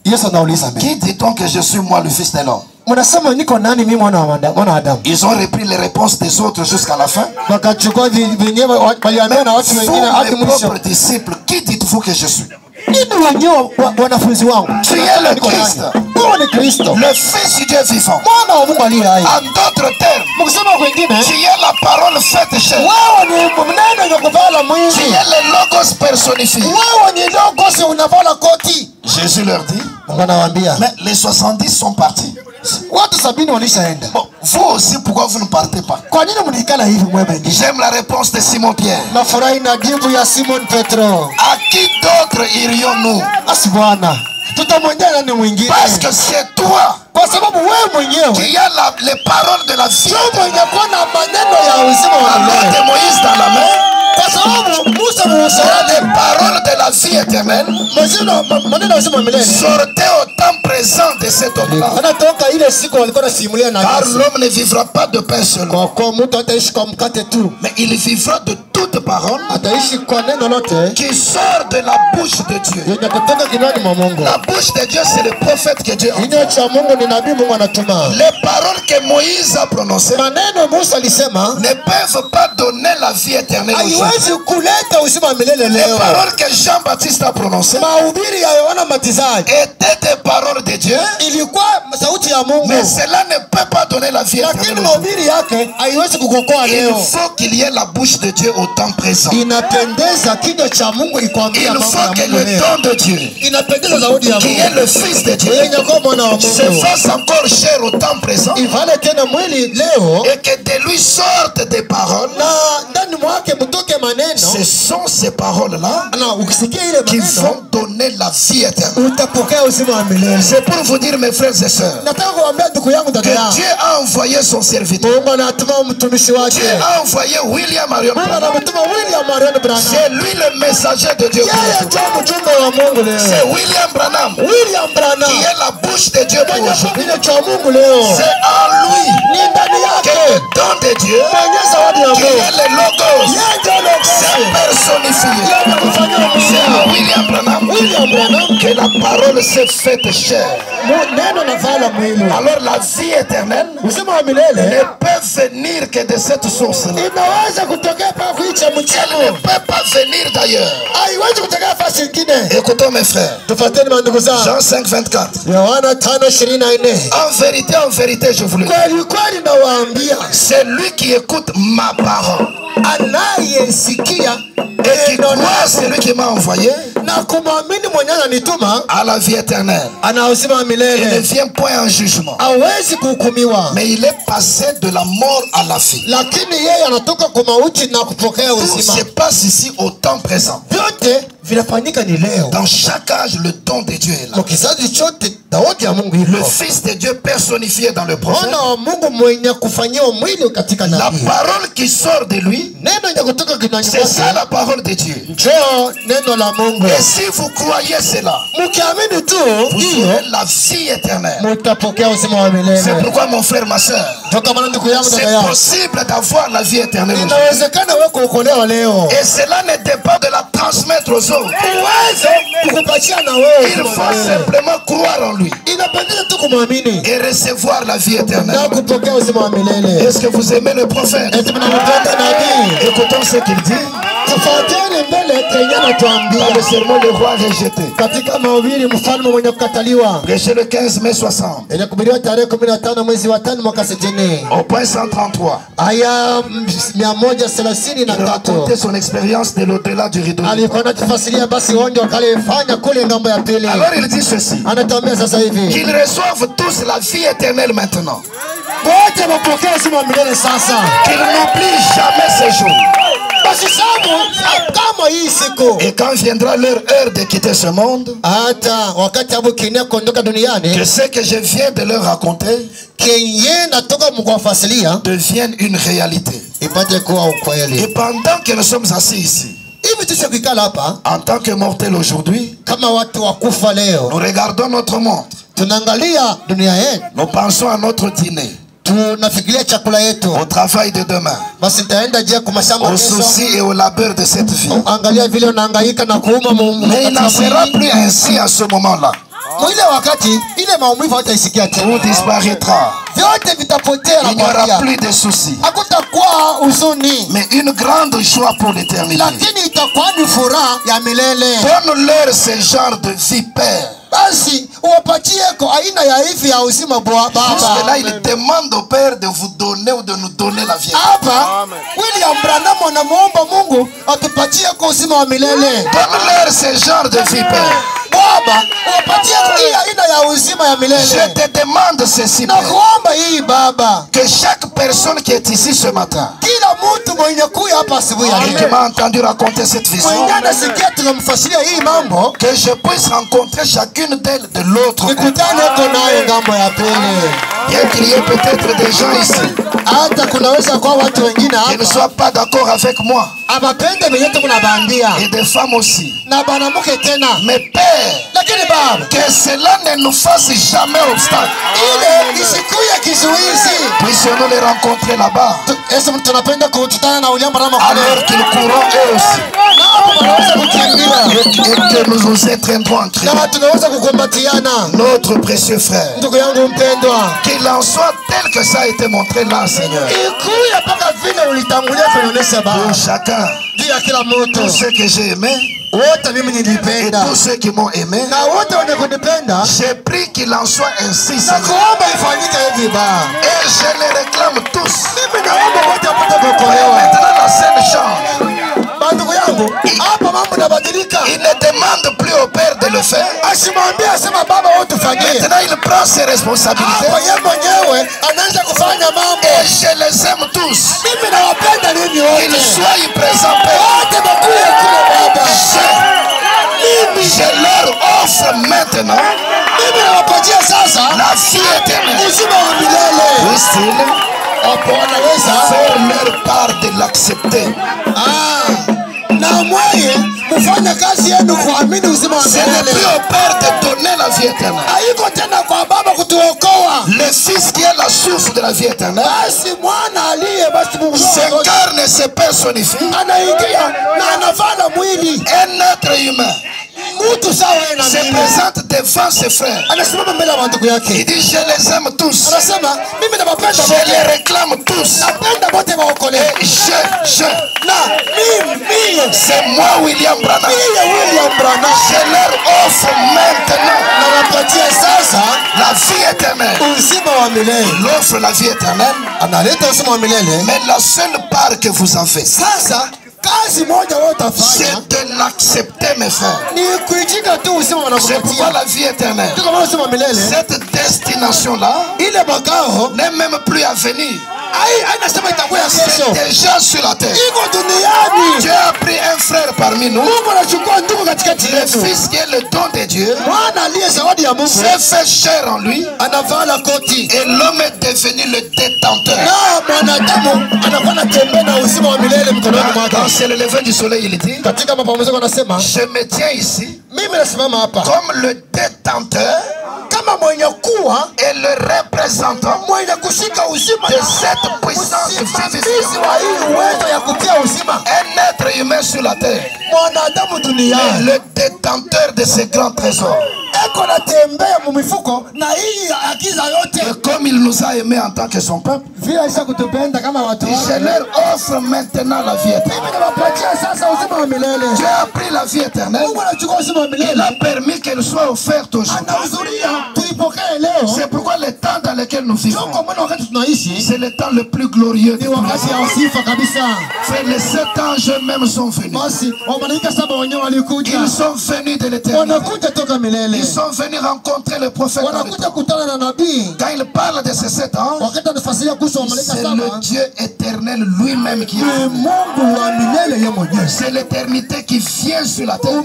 B: Yesu anauliza mimi.
A: Qui dit-on que je suis moi le fils de l'homme?
B: Mnasema niko nani mimi mwana wa Adamu?
A: Ils ont repris les réponses des autres jusqu'à la fin.
B: Wakachukua wenyewe waliambiwa na watu wengine hadi
A: Vous, mes
B: mwisho.
A: propres disciples, qui dites-vous que je suis?
B: Nini wenyewe wanafunzi wangu?
A: Tu es le
B: Niko nani?
A: Christ,
B: Wewe ni Kristo.
A: le Fils du Dieu vivant.
B: Mwana wa Mungu aliye hai.
A: En d'autres termes,
B: Mkisema kwingine,
A: tu es la parole faite chair.
B: wewe ni mneno unakuvala
A: Tu
B: mwili.
A: es le logos personnifié.
B: Wewe ni logosi unavala koti.
A: Jésus leur dit,
B: Mungu anawaambia,
A: mais les 70 sont partis.
B: watu 70 walishaenda.
A: Bon, vous aussi, pourquoi vous ne partez pas?
B: Kwa nini mnikala hivi mwewe?
A: J'aime la réponse de Simon Pierre.
B: Nafurahi na jibu ya Simon Petro.
A: À qui d'autre irions-nous?
B: Asi Bwana, tutamwendea nani mwingine?
A: Parce que c'est toi
B: Kwa sababu wewe mwenyewe
A: qui as les paroles de la vie.
B: ndio mwenye kuwa na maneno ya uzima wa
A: La loi
B: milele.
A: de Moïse dans la main.
B: Kwa sababu Musa
A: Et
B: mwenyewe
A: les paroles de la vie éternelle
B: maneno ya uzima wa milele
A: sortaient au temps présent de cet homme-là.
B: anatoka ile siku walikuwa nasimulia na
A: Car
B: Yesu.
A: l'homme ne vivra pas de pain seulement,
B: Kwa mtu ataishi kwa mkate tu,
A: mais il vivra de toute parole
B: ataishi kwa neno lote
A: qui sort de la bouche de Dieu.
B: yenye kutoka kinywani mwa Mungu.
A: La bouche de Dieu, c'est le prophète que Dieu envoie.
B: Kinywa cha Mungu ni nabii Mungu anatuma.
A: Les paroles que Moïse a prononcées
B: Maneno Musa alisema
A: ne peuvent pas donner la vie éternelle aujourd'hui.
B: haiwezi kuleta uzima wa milele
A: Les
B: leo.
A: paroles que Jean-Baptiste a prononcées
B: Mahubiri ya Yohana Mbatizaji
A: étaient des paroles de Dieu,
B: ilikuwa sauti ya Mungu,
A: mais cela ne peut pas donner la vie
B: lakini
A: éternelle aujourd'hui.
B: mahubiri yake haiwezi kukuokoa
A: Il
B: leo.
A: faut qu'il y ait la bouche de Dieu au temps présent.
B: Inapendeza kinywa cha Mungu ikwambia
A: Il
B: mambo
A: faut
B: ya
A: que
B: Mungu
A: le
B: leo.
A: don de Dieu,
B: Inapendeza zaudi ya
A: qui est
B: Mungu
A: le Fils de Dieu,
B: yenye kuwa mwana wa
A: se
B: Mungu
A: fasse encore chair au temps présent
B: ivale tena mwili leo,
A: et que de lui sortent des paroles.
B: na ndani mwake mtoke maneno,
A: Ce sont ces paroles-là
B: na ukisikia ile
A: qui
B: maneno
A: vont donner la vie éternelle.
B: utapokea uzima wa milele.
A: C'est pour vous dire, mes frères et sœurs,
B: Nataka kuambia ndugu yangu, dada
A: que
B: yangu,
A: Dieu a envoyé son serviteur.
B: Mungu anatuma mtumishi wake.
A: Dieu a envoyé William Marion
B: Mungu
A: Branham.
B: anamtuma William Marion Branham.
A: C'est lui le messager de Dieu.
B: Yeye ndio mjumbe wa Mungu leo.
A: C'est William Branham
B: William Branham
A: qui est la bouche de Dieu pour
B: mwenye
A: aujourd'hui.
B: kinywa cha Mungu leo
A: C'est en lui
B: ni ndani
A: que
B: yake
A: le don de Dieu,
B: mwenye zawadi ya
A: qui
B: Mungu.
A: est le logos,
B: Yeye ndio
A: c'est
B: logosi.
A: personnifié.
B: Yeye kufanya
A: C'est à
B: Mungu.
A: William Branham
B: William Branham
A: que la parole s'est faite chair.
B: neno navala mwili.
A: Alors la vie éternelle
B: Uzima wa milele
A: ne peut venir que de cette source-là.
B: inaweza kutokea pa kuicha
A: Elle ne
B: mchamo.
A: peut pas venir d'ailleurs.
B: Haiwezi kutokea fasi nyingine.
A: Écoutons mes frères.
B: Tufuateni mandugu zangu.
A: Jean 5, 24.
B: Yohana 5:24.
A: En vérité, je vous le dis.
B: Kweli kweli nawaambia,
A: C'est lui qui écoute ma parole
B: anayesikia
A: et qui
B: neno
A: croit celui qui m'a envoyé
B: na kumwamini mwenye ananituma
A: à la vie éternelle.
B: ana uzima wa
A: Il ne
B: milele,
A: vient point en jugement,
B: hawezi kuhukumiwa,
A: mais il est passé de la mort à la vie.
B: lakini yeye anatoka kwa mauti na kupokea
A: Tout
B: uzima.
A: se passe ici au temps présent.
B: Vyote vinafanyika ni leo.
A: Dans chaque âge, le don de Dieu est là.
B: Kwa kizazi chote zawadi ya Mungu
A: Le
B: iko.
A: Fils de Dieu personnifié dans le prophète.
B: Mwana wa Mungu mwenye kufanyiwa mwili katika
A: La
B: nabii.
A: parole qui sort de lui,
B: Neno yenye kutoka kinywani
A: c'est ça
B: mwake
A: la parole de Dieu.
B: njoo neno la Mungu.
A: Et si vous croyez cela,
B: Mkiamini tu
A: vous
B: hiyo
A: aurez la vie éternelle.
B: mutapokea uzima wa
A: C'est
B: milele.
A: pourquoi mon frère, ma soeur,
B: Toka maana ndugu yangu, dada
A: c'est
B: yangu,
A: possible d'avoir la vie éternelle aujourd'hui.
B: inawezekana wewe kuokolewa leo.
A: Et cela n'était pas de la transmettre aux autres.
B: Uweze kukupatia na wewe
A: Il
B: uzima wa
A: faut
B: milele.
A: simplement croire en lui
B: Inapendeza tu kumwamini
A: et recevoir la vie
B: na
A: éternelle.
B: kupokea uzima wa milele.
A: Est-ce que vous aimez le prophète?
B: Eti mnampenda nabii?
A: Écoutons ce qu'il dit.
B: Tufuateni mbele Kenya
A: Dans
B: anatuambia.
A: le sermon le roi rejeté.
B: Katika mahubiri mfalme mwenye kukataliwa.
A: Prêché le 15 mai 60.
B: Ilihubiriwa tarehe 15 mwezi wa 5 mwaka 60.
A: Au point 133.
B: Aya
A: Il
B: 133.
A: racontait son expérience de l'au-delà du rideau.
B: Alikuwa anatufasiria basi onjo akalifanya kule ngambo ya pili.
A: Alors il dit ceci.
B: Anatuambia sasa hivi.
A: Qu'ils reçoivent tous la vie éternelle maintenant.
B: Wote wapokee uzima wa milele sasa.
A: Qu'ils n'oublient jamais ces jours.
B: Basi sababu kama hii siku.
A: Et quand viendra leur heure de quitter ce monde,
B: hata wakati hapo kinia kuondoka duniani,
A: que ce que je viens de leur raconter
B: kenye natoka mkuwafasilia
A: devienne une réalité.
B: ipate kuwa ukweli.
A: Et pendant que nous sommes assis ici,
B: Hivi tusha kuikala hapa
A: en tant que mortels aujourd'hui,
B: kama watu wakufa leo,
A: nous regardons notre montre,
B: tunaangalia dunia yetu,
A: nous pensons à notre dîner,
B: tunafikiria chakula yetu,
A: au travail de demain,
B: basi nitaenda je kwa mashamba
A: aux
B: kesho,
A: soucis et au labeur de cette vie.
B: angalia vile unahangaika na kuuma
A: Mais il n'en sera plus ainsi à ce moment-là.
B: Mwile wakati ile maumivu hataisikia tena,
A: Tout disparaîtra.
B: vyote vitapotea.
A: Il n'y aura plus de soucis,
B: Hakutakuwa huzuni,
A: mais une grande joie pour l'éternité.
B: lakini itakuwa ni furaha ya milele.
A: Donne-leur ce genre de vie, Père.
B: Basi uwapatie kwa aina ya hivi ya uzima Baba.
A: Jusque là, il demande au Père de vous donner ou de nous donner la vie.
B: Hapa William Branham anamuomba Mungu atupatie kwa uzima wa milele.
A: Donne-leur ce genre de vie, Père.
B: Baba, uwapatie hii aina ya uzima ya
A: Je
B: milele.
A: te demande ceci,
B: Na
A: Père.
B: kuomba hii Baba,
A: Que chaque personne qui est ici ce matin
B: kila mtu mwenye kuya hapa asubuhi ya
A: et qui
B: leo,
A: m'a entendu raconter cette vision,
B: mwenye anasikia tunamfasiria hii mambo,
A: que je puisse rencontrer chacune d'elles de l'autre côté.
B: nikutane huko nayo ngambo ya pili.
A: Bien qu'il y ait peut-être des gens ici
B: Hata kunaweza kuwa watu wengine
A: qui ne
B: hapa
A: soient pas d'accord avec moi,
B: abapende venye kuna bandia
A: et des femmes aussi.
B: na banamuke tena,
A: Mais Père,
B: lakini Baba,
A: que cela ne nous fasse jamais obstacle.
B: ile isikuye kizuizi.
A: Puissions-nous les rencontrer là-bas,
B: Yesu tunapenda kukutana na William Branham
A: alors qu'ils courront eux aussi,
B: na hapo wanaweza kukimbia
A: et que nous nous étreindrons en Christ.
B: na tunaweza kukumbatiana.
A: Notre précieux frère,
B: Ndugu yangu mpendwa,
A: qu'il en soit tel que ça a été montré là, Seigneur,
B: ikuye mpaka vile ulitangulia kuonyesha
A: pour
B: Baba,
A: chacun,
B: juu ya kila mtu.
A: tous ceux que j'ai aimés
B: Wote mimi
A: et
B: nilipenda
A: tous ceux qui m'ont aimé,
B: na wote wenye kunipenda,
A: j'ai pris qu'il en soit ainsi,
B: na
A: Seigneur.
B: kuomba ifanyike hivi Baba.
A: Et je les réclame tous.
B: Mimi naomba wote wapate
A: Et
B: kuokolewa.
A: maintenant, la scène change.
B: Ndugu yangu, hapa mambo yanabadilika.
A: Il ne demande plus au Père de le faire.
B: Asimwambie asema Baba wote tufanyie.
A: Maintenant, il prend ses responsabilités.
B: Hapa yeye mwenyewe anaanza kufanya mambo.
A: Et je les aime tous.
B: Mimi nawapenda ninyi
A: Qu'ils
B: wote.
A: soient présents, Père.
B: Wote bakuye kule Baba.
A: Je leur offre maintenant
B: Mimi nawapatia sasa
A: la vie éternelle.
B: uzima wa milele.
A: Puissent-ils
B: Hapo wanaweza
A: faire leur part de l'accepter.
B: na mweye mfanye kazi yenu kuamini uzima wa
A: Ce n'est plus
B: milele.
A: au Père de donner la vie éternelle.
B: Haiko tena kwa Baba kutuokoa.
A: Le Fils qui est la source de la vie éternelle
B: Basi mwana aliye basi Mungu
A: s'incarne et se personnifie.
B: anaingia na anavala mwili
A: Un être humain
B: mtu sawa na
A: se
B: mimi.
A: présente devant ses frères.
B: Anasimama mbele ya ndugu
A: Il
B: yake.
A: dit, je les aime tous.
B: Anasema mimi nawapenda
A: Je
B: wote.
A: les réclame tous.
B: Napenda wote waokolewe. Na mimi
A: c'est moi, William Branham.
B: William Branham
A: Je leur offre maintenant
B: nawapatia sasa
A: la vie éternelle.
B: uzima wa milele.
A: Il offre la vie éternelle,
B: Analeta uzima wa milele.
A: mais la seule part que vous en faites,
B: Sasa kazi moja wewe utafanya
A: c'est de l'accepter, mes frères.
B: ni kuitika tu uzima
A: C'est pourquoi
B: wanakupatia.
A: la vie éternelle,
B: Ndio kama uzima wa milele.
A: cette destination-là,
B: Ile makao
A: n'est même plus à venir.
B: hainasema itakuwa ya kesho.
A: C'est déjà sur la terre.
B: Iko duniani.
A: Dieu a pris un frère parmi nous,
B: Mungu anachukua ndugu katikati
A: le
B: yetu.
A: Fils qui est le don de Dieu,
B: Mwana aliye zawadi ya Mungu
A: s'est fait chair en lui,
B: anavala koti.
A: et l'homme est devenu le détenteur.
B: Na mwanadamu anakuwa anatembea na uzima wa milele mkononi mwake.
A: Dans le lever du soleil, il dit,
B: Katika mapambazuko anasema,
A: je me tiens ici
B: mimi nasimama hapa
A: comme le détenteur
B: kama mwenye kuwa
A: et le représentant
B: mwenye kushika uzima
A: de cette puissance
B: msimamizi
A: vivifiante.
B: wa hii uwezo ya kutia uzima.
A: Un être humain sur la terre,
B: Mwanadamu duniani
A: le détenteur de ces grands trésors.
B: eko natembea mumifuko na hii akiza yote.
A: Et comme il nous a aimés en tant que son peuple,
B: Vile aisha kutupenda kama watu
A: je
B: wake.
A: leur offre maintenant la vie éternelle.
B: Mimi nawapatia sasa uzima
A: Dieu a pris la vie éternelle. Il a permis qu'elle soit offerte aujourd'hui. C'est pourquoi le temps dans lequel nous vivons, c'est le temps le plus glorieux. Les 7 anges même sont venus. Ils sont venus de l'éternité. Ils sont venus rencontrer le prophète. Quand il parle de ces 7 anges, c'est le Dieu éternel lui-même qui est. C'est l'éternité qui vient sur la terre.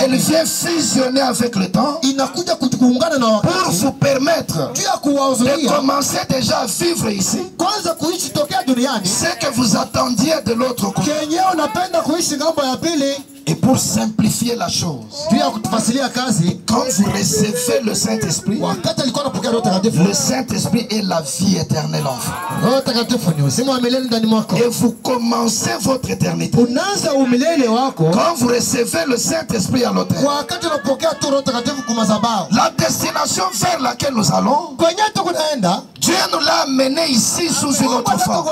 A: Elle vient fusionner avec le temps pour vous permettre de commencer déjà à vivre ici ce que vous attendiez de l'autre côté. Et pour simplifier la chose, quand vous recevez le Saint-Esprit, le Saint-Esprit est la vie éternelle en vous. Et vous commencez votre éternité. Quand vous recevez le Saint-Esprit à l'autel, la destination vers laquelle nous allons, Dieu nous l'a amené ici sous une autre forme.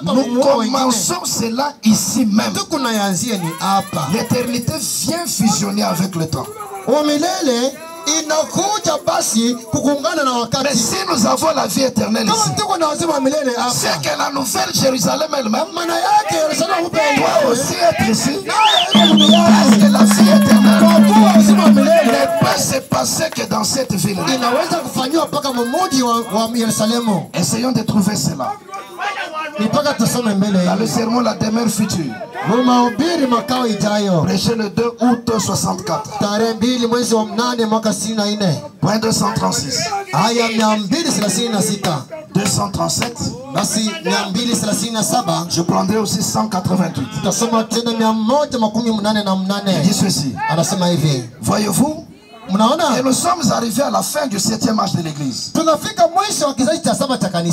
A: Nous commençons cela ici même. L'éternité vient fusionner avec le temps. Mais si nous avons la vie éternelle ici, c'est que la nouvelle Jérusalem elle-même doit aussi être ici. Parce que la vie éternelle ne peut se passer que dans cette ville. Essayons de trouver cela dans le sermon La demeure future, prêché le 2 août 64. Point 236. 237. Je prendrai aussi 188. Il dit ceci. Voyez-vous, et nous sommes arrivés à la fin du 7e âge de l'église.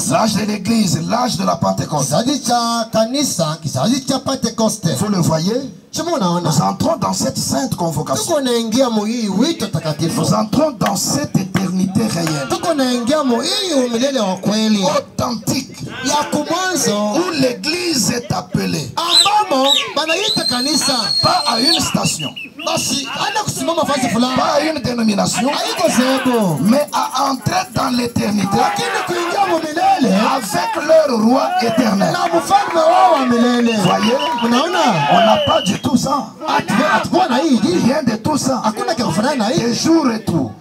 A: L'âge de l'église, l'âge de la Pentecôte. Vous le voyez? Nous entrons dans cette sainte convocation. Nous entrons dans cette éternité réelle, authentique, où l'église est appelée pas à une station, pas à une dénomination, mais à entrer dans l'éternité avec leur roi éternel. Voyez, on n'a pas du tout ça. Rien de tout ça. Des jours et tout.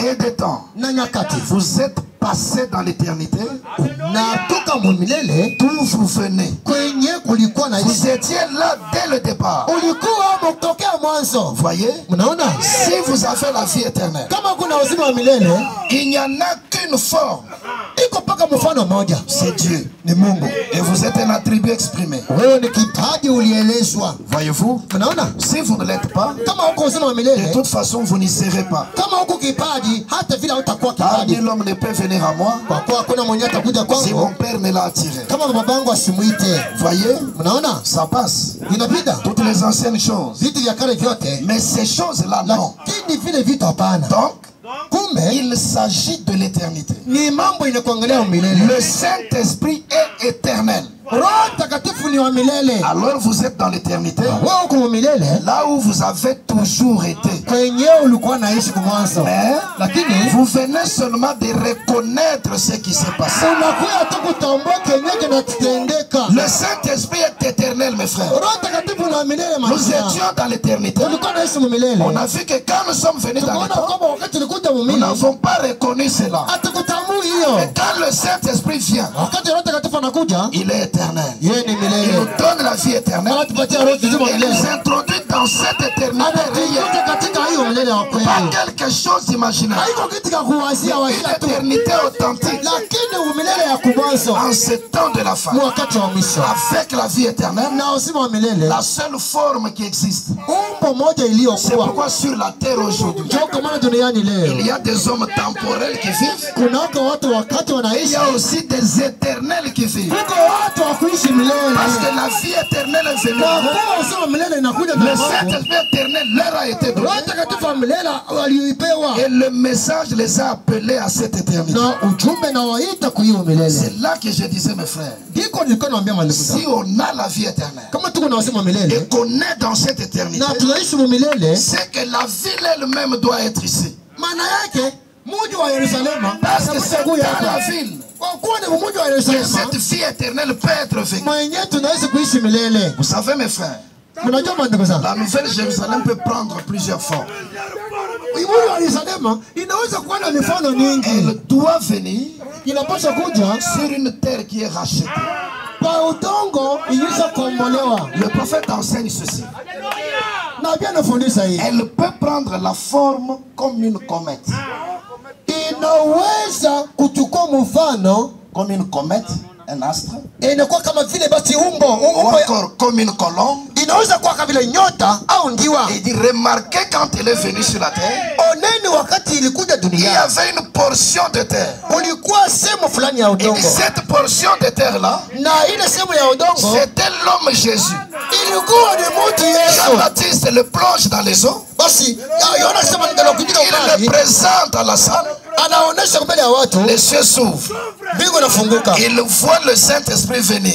A: Et des temps. Vous êtes passé dans l'éternité. D'où vous venez. Vous étiez là dès le départ. Voyez, si vous avez la vie éternelle, il n'y en a qu'une forme. C'est Dieu. Et vous êtes un attribut exprimé. Voyez-vous, si vous ne l'êtes pas, de toute façon vous n'y serez pas. Car nul homme ne peut venir à moi si mon père me l'a attiré. Voyez, ça passe. Toutes les anciennes choses. Mais ces choses-là, non. Donc, il s'agit de l'éternité. Le Saint-Esprit est éternel. Alors vous êtes dans l'éternité, là où vous avez toujours été. Mais vous venez seulement de reconnaître ce qui s'est passé. Le Saint-Esprit est éternel, mes frères. Nous étions dans l'éternité. On a vu que quand nous sommes venus dans le temps, nous n'avons pas reconnu cela. Et quand le Saint-Esprit vient, il est éternel. Il nous donne la vie éternelle. Il nous introduit dans cette éternité réelle. Pas quelque chose d'imaginaire. Une éternité authentique. En ce temps de la fin, avec la vie éternelle, la seule forme qui existe. C'est pourquoi sur la terre aujourd'hui, il y a des hommes temporels qui vivent. Il y a aussi des éternels qui vivent. Parce que la vie éternelle est venue. Le Saint-Esprit éternel leur a été donné. Et le message les a appelés à cette éternité. C'est là que je disais, mes frères, si on a la vie éternelle et qu'on est dans cette éternité, c'est que la ville elle-même doit être ici. Parce que c'est dans la ville que cette vie éternelle peut être vécue. Vous savez, mes frères, la nouvelle Jérusalem peut prendre plusieurs formes. Elle doit venir sur une terre qui est rachetée. Le prophète enseigne ceci. Elle peut prendre la forme comme une comète. Comme une comète, un astre. Ou encore comme une colombe. Il dit, remarquez quand elle est venue sur la terre, il y avait une portion de terre. Et cette portion de terre là, c'était l'homme Jésus. Jean-Baptiste le plonge dans les eaux. Il le présente à la salle. Les cieux s'ouvrent. Il voit le Saint-Esprit venir.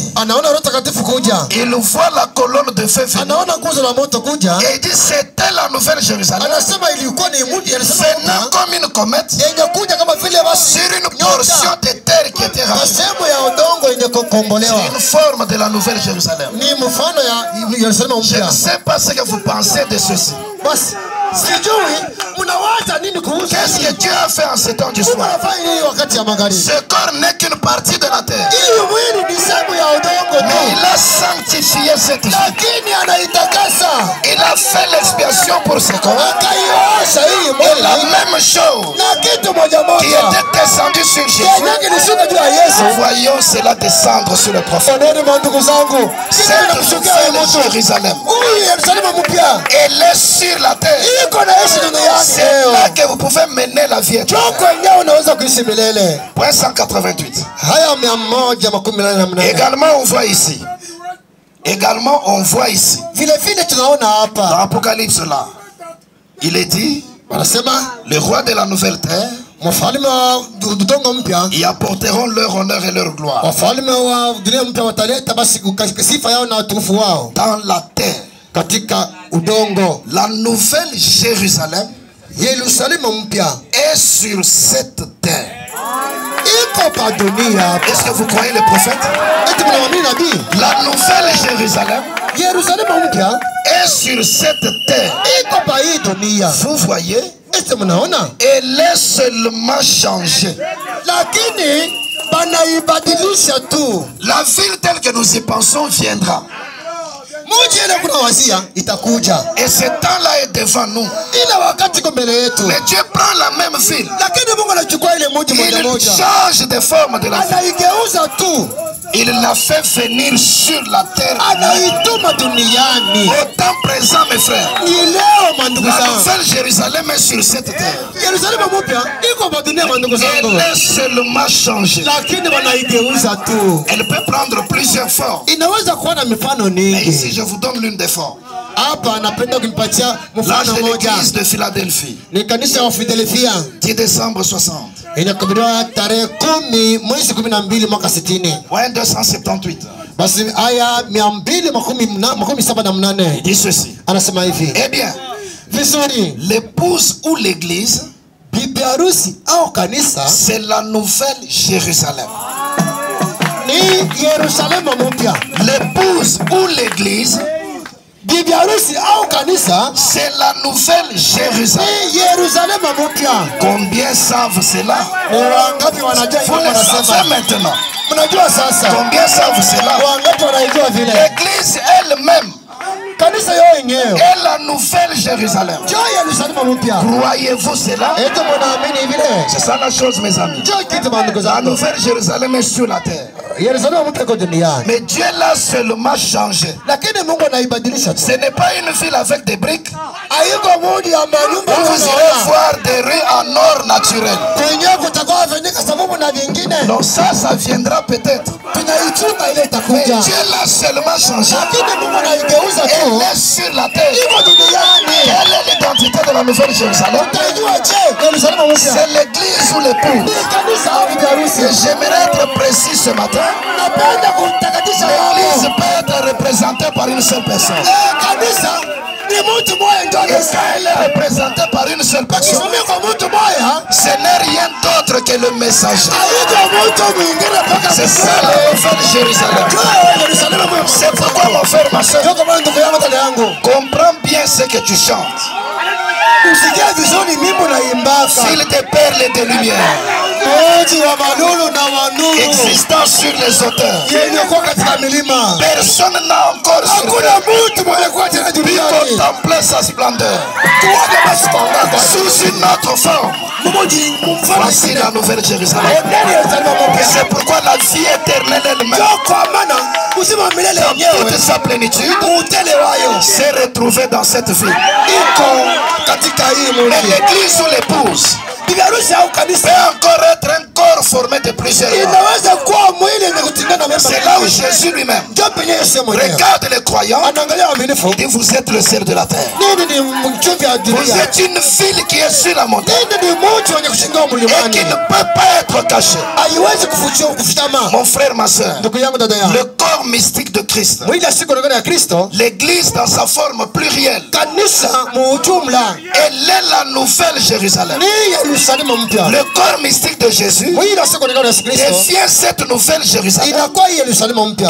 A: Il voit la colonne de feu venir. Et il dit c'était la nouvelle Jérusalem. Venant comme une comète sur une portion de terre qui était rachetée. C'est une forme de la nouvelle Jérusalem. Je ne sais pas ce que vous pensez de ceci. Qu'est-ce que Dieu a fait en ce temps du soir? Ce corps n'est qu'une partie de la terre. Mais il a sanctifié cette vie. Il a fait l'expiation pour ce corps. Et la même chose qui était descendue sur Jésus, voyons cela descendre sur le prophète. Cette nouvelle Jérusalem, elle est sur la terre. C'est là que vous pouvez mener la vie éternelle. Point 188. Également on voit ici. Dans l'Apocalypse là, il est dit, le roi de la nouvelle terre, ils apporteront leur honneur et leur gloire dans la terre. La nouvelle Jérusalem est sur cette terre. Est-ce que vous croyez les prophètes? La nouvelle Jérusalem est sur cette terre. Vous voyez, elle est seulement changée. La ville telle que nous y pensons viendra. Et ce temps-là est devant nous. Mais Dieu prend la même ville. Il change de forme de la ville. Il l'a fait venir sur la terre. Au temps présent, mes frères, la nouvelle Jérusalem est sur cette terre. Elle est seulement changée. Elle peut prendre plusieurs formes. Mais ici, je vous donne l'une des formes. L'âge de l'église de Philadelphie, 10 décembre 60. Point 278. Il dit ceci. Eh bien, l'épouse ou l'église, c'est la nouvelle Jérusalem. L'épouse ou l'église, c'est la nouvelle Jérusalem. Combien savent cela? Vous le savez maintenant. Combien savent cela? L'église elle-même est la nouvelle Jérusalem. Croyez-vous cela? C'est ça la chose, mes amis. La nouvelle Jérusalem est sur la terre. Mais Dieu l'a seulement changé. Ce n'est pas une ville avec des briques. Vous irez voir des rues en or naturel. Non, ça viendra peut-être. Mais Dieu l'a seulement changé. Elle est sur la terre. Quelle est l'identité de de la Nouvelle Jérusalem? C'est l'église ou l'épouse. Et j'aimerais être précis ce matin. L'église peut être représentée par une seule personne. Et quand elle est représentée par une seule personne, ce n'est rien d'autre que le messager. C'est ça la Nouvelle Jérusalem. C'est pourquoi mon frère, ma soeur, comprends bien ce que tu chantes. S'il te perle de lumière existant sur les auteurs, personne n'a encore pu contempler sa splendeur sous une autre forme. Voici la Nouvelle Jérusalem. C'est pourquoi la vie éternelle elle-même, dans toute sa plénitude, s'est retrouvée dans cette vie. Et l'église ou l'épouse peut encore être un corps formé de plusieurs. C'est là où Jésus lui-même regarde les croyants et vous êtes le sel de la terre. Vous êtes une ville qui est sur la montagne et qui ne peut pas être cachée. Mon frère, ma soeur, le corps mystique de Christ, l'église dans sa forme plurielle, elle est la Nouvelle Jérusalem. Le corps mystique de Jésus devient cette Nouvelle Jérusalem.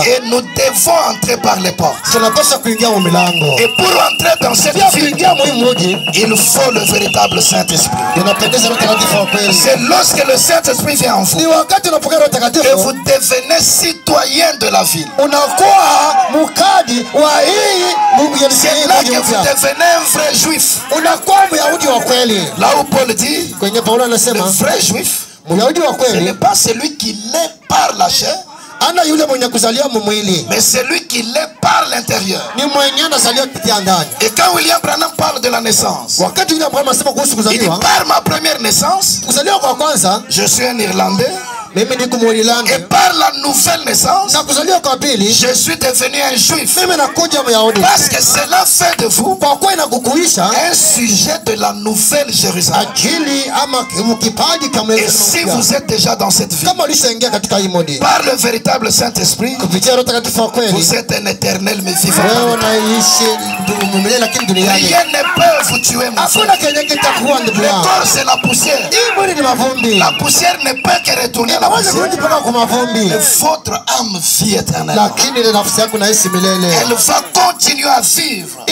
A: Et nous devons entrer par les portes. Et pour entrer dans cette ville, il faut le véritable Saint-Esprit. C'est lorsque le Saint-Esprit vient en vous que vous devenez citoyen de la ville. C'est là que vous devenez un vrai juif. Là où Paul dit, le vrai juif, ce n'est pas celui qui naît par la chair, mais celui qui l'est par l'intérieur. Et quand William Branham parle de la naissance, il dit par ma première naissance, je suis un Irlandais. Et par la nouvelle naissance, je suis devenu un juif. Parce que cela fait de vous un sujet de la Nouvelle Jérusalem. Et si vous êtes déjà dans cette vie, par le véritable Saint-Esprit, vous êtes un éternel mais vivant. Rien ne peut vous tuer, mon frère. Le corps, c'est la poussière. La poussière ne peut que retourner. Mais votre âme vit éternellement. Elle va continuer à vivre.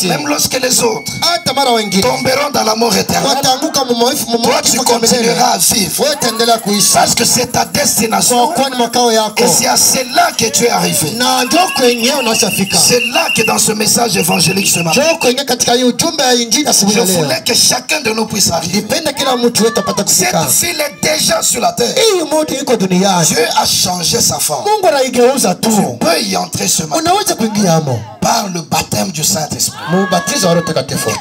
A: Même lorsque les autres tomberont dans la mort éternelle, toi tu continueras à vivre. Parce que c'est ta destination. Et c'est à cela que tu es arrivé. C'est là que dans ce message évangélique ce matin, je voulais que chacun de nous puisse arriver. Cette ville est déjà sur la terre. Dieu a changé sa forme. Tu peux y entrer ce matin par le baptême du Saint-Esprit. Et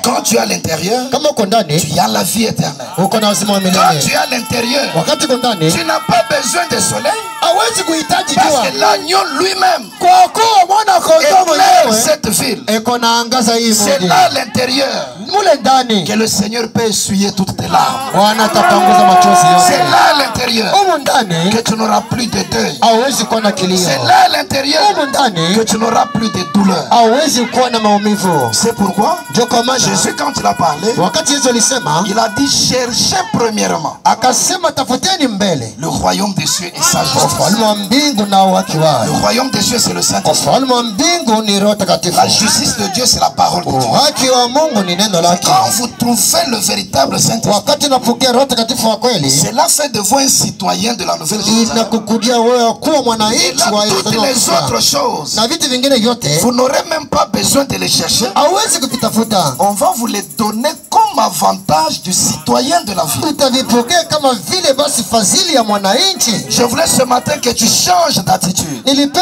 A: quand tu es à l'intérieur, tu as la vie éternelle. Quand tu es à l'intérieur, tu n'as pas besoin de soleil. Parce que l'agneau lui-même éclaire cette ville. C'est là à l'intérieur que le Seigneur peut essuyer toutes tes larmes. C'est là à l'intérieur que tu n'auras plus de deuil. C'est là à l'intérieur que tu n'auras plus de douleur. C'est pourquoi Jésus, quand il a parlé, il a dit cherchez premièrement le royaume des cieux et sa justice. Le royaume des cieux, c'est le Saint-Esprit. La justice de Dieu, c'est la parole de Dieu. Quand vous trouvez le véritable Saint-Esprit, cela fait de vous un citoyen de la Nouvelle Jérusalem. Et là, toutes les autres choses, vous n'aurez même pas besoin de les chercher. On va vous les donner comme avantage du citoyen de la ville. Je voulais ce matin que tu changes d'attitude. Au lieu de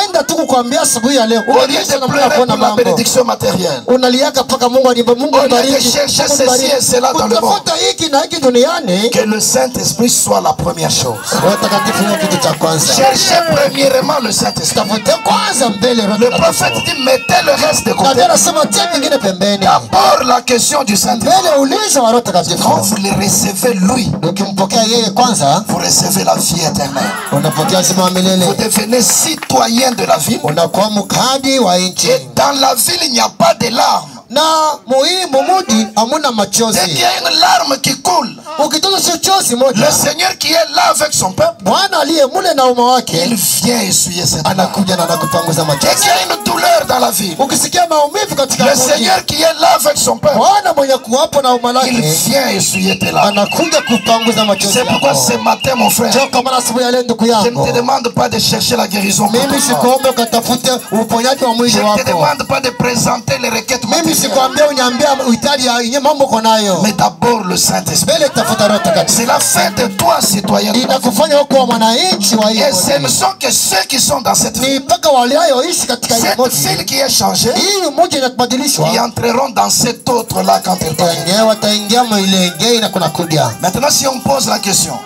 A: pleurer pour la bénédiction bénédiction matérielle.
B: Unaliaka paka Mungu alibariki. Mungu
A: Au lieu de
B: alibariki.
A: chercher ceci et cela dans le monde,
B: Utafuta hiki na hiki duniani.
A: que le Saint-Esprit soit la première chose.
B: Roho Mtakatifu ni kitu cha kwanza.
A: Cherchez premièrement le Saint-Esprit.
B: Tafute kwanza mbele Roho
A: Le
B: Mtakatifu.
A: prophète dit mettez le reste de côté.
B: Na anasema tia vingine pembeni.
A: D'abord la question du Saint-Esprit.
B: Mbele uliza wa Roho Mtakatifu.
A: Quand vous le recevez lui,
B: Ukimpokea yeye kwanza,
A: vous recevez la vie éternelle.
B: unapokea uzima wa milele.
A: Vous devenez citoyen de la ville.
B: Unakuwa mkadi wa nchi.
A: Et dans la ville, il n'y a pas de larmes.
B: Na muhimu mudi hamuna machozi.
A: Dès qu'il y a une larme qui coule,
B: Ukitoza chochozi moja,
A: le Seigneur qui est là avec son peuple,
B: Bwana aliye mule na umma wake
A: il vient essuyer cette larme.
B: anakuja na anakupanguza
A: Dès
B: machozi.
A: qu'il y a une douleur dans la ville,
B: Ukisikia maumivu katika
A: le
B: mji,
A: Seigneur qui est là avec son peuple,
B: Bwana mwenye kuwapo na umma
A: il
B: lake
A: vient essuyer tes larmes.
B: anakuja kupanguza machozi
A: C'est pourquoi
B: yako.
A: ce matin, mon frère,
B: Ndio kama asubuhi ya leo ndugu
A: je ne
B: yangu,
A: te demande pas de chercher la guérison pour
B: mimi
A: ton corps.
B: sikuombe ukatafute uponyaji wa mwili
A: Je ne te
B: wako.
A: demande pas de présenter les requêtes
B: Mimi
A: matérielles.
B: sikuambia uniambia uhitaji ya yenye mambo uko nayo.
A: Mais d'abord le Saint-Esprit.
B: Mbele tafuta Roho Mtakatifu.
A: C'est la fin de toi, citoyen.
B: Inakufanya kuwa mwananchi wa hii
A: Et ce ne
B: nchi.
A: sont que ceux qui sont dans cette ville.
B: Ni mpaka walioishi katika hii
A: Cette
B: nchi.
A: ville qui est changée,
B: Hii mji inabadilishwa.
A: qui entreront dans cette autre-là quand elle parviendra.
B: Wengine wataingia ile ngei na kuna kudia.
A: Maintenant, si on pose la question,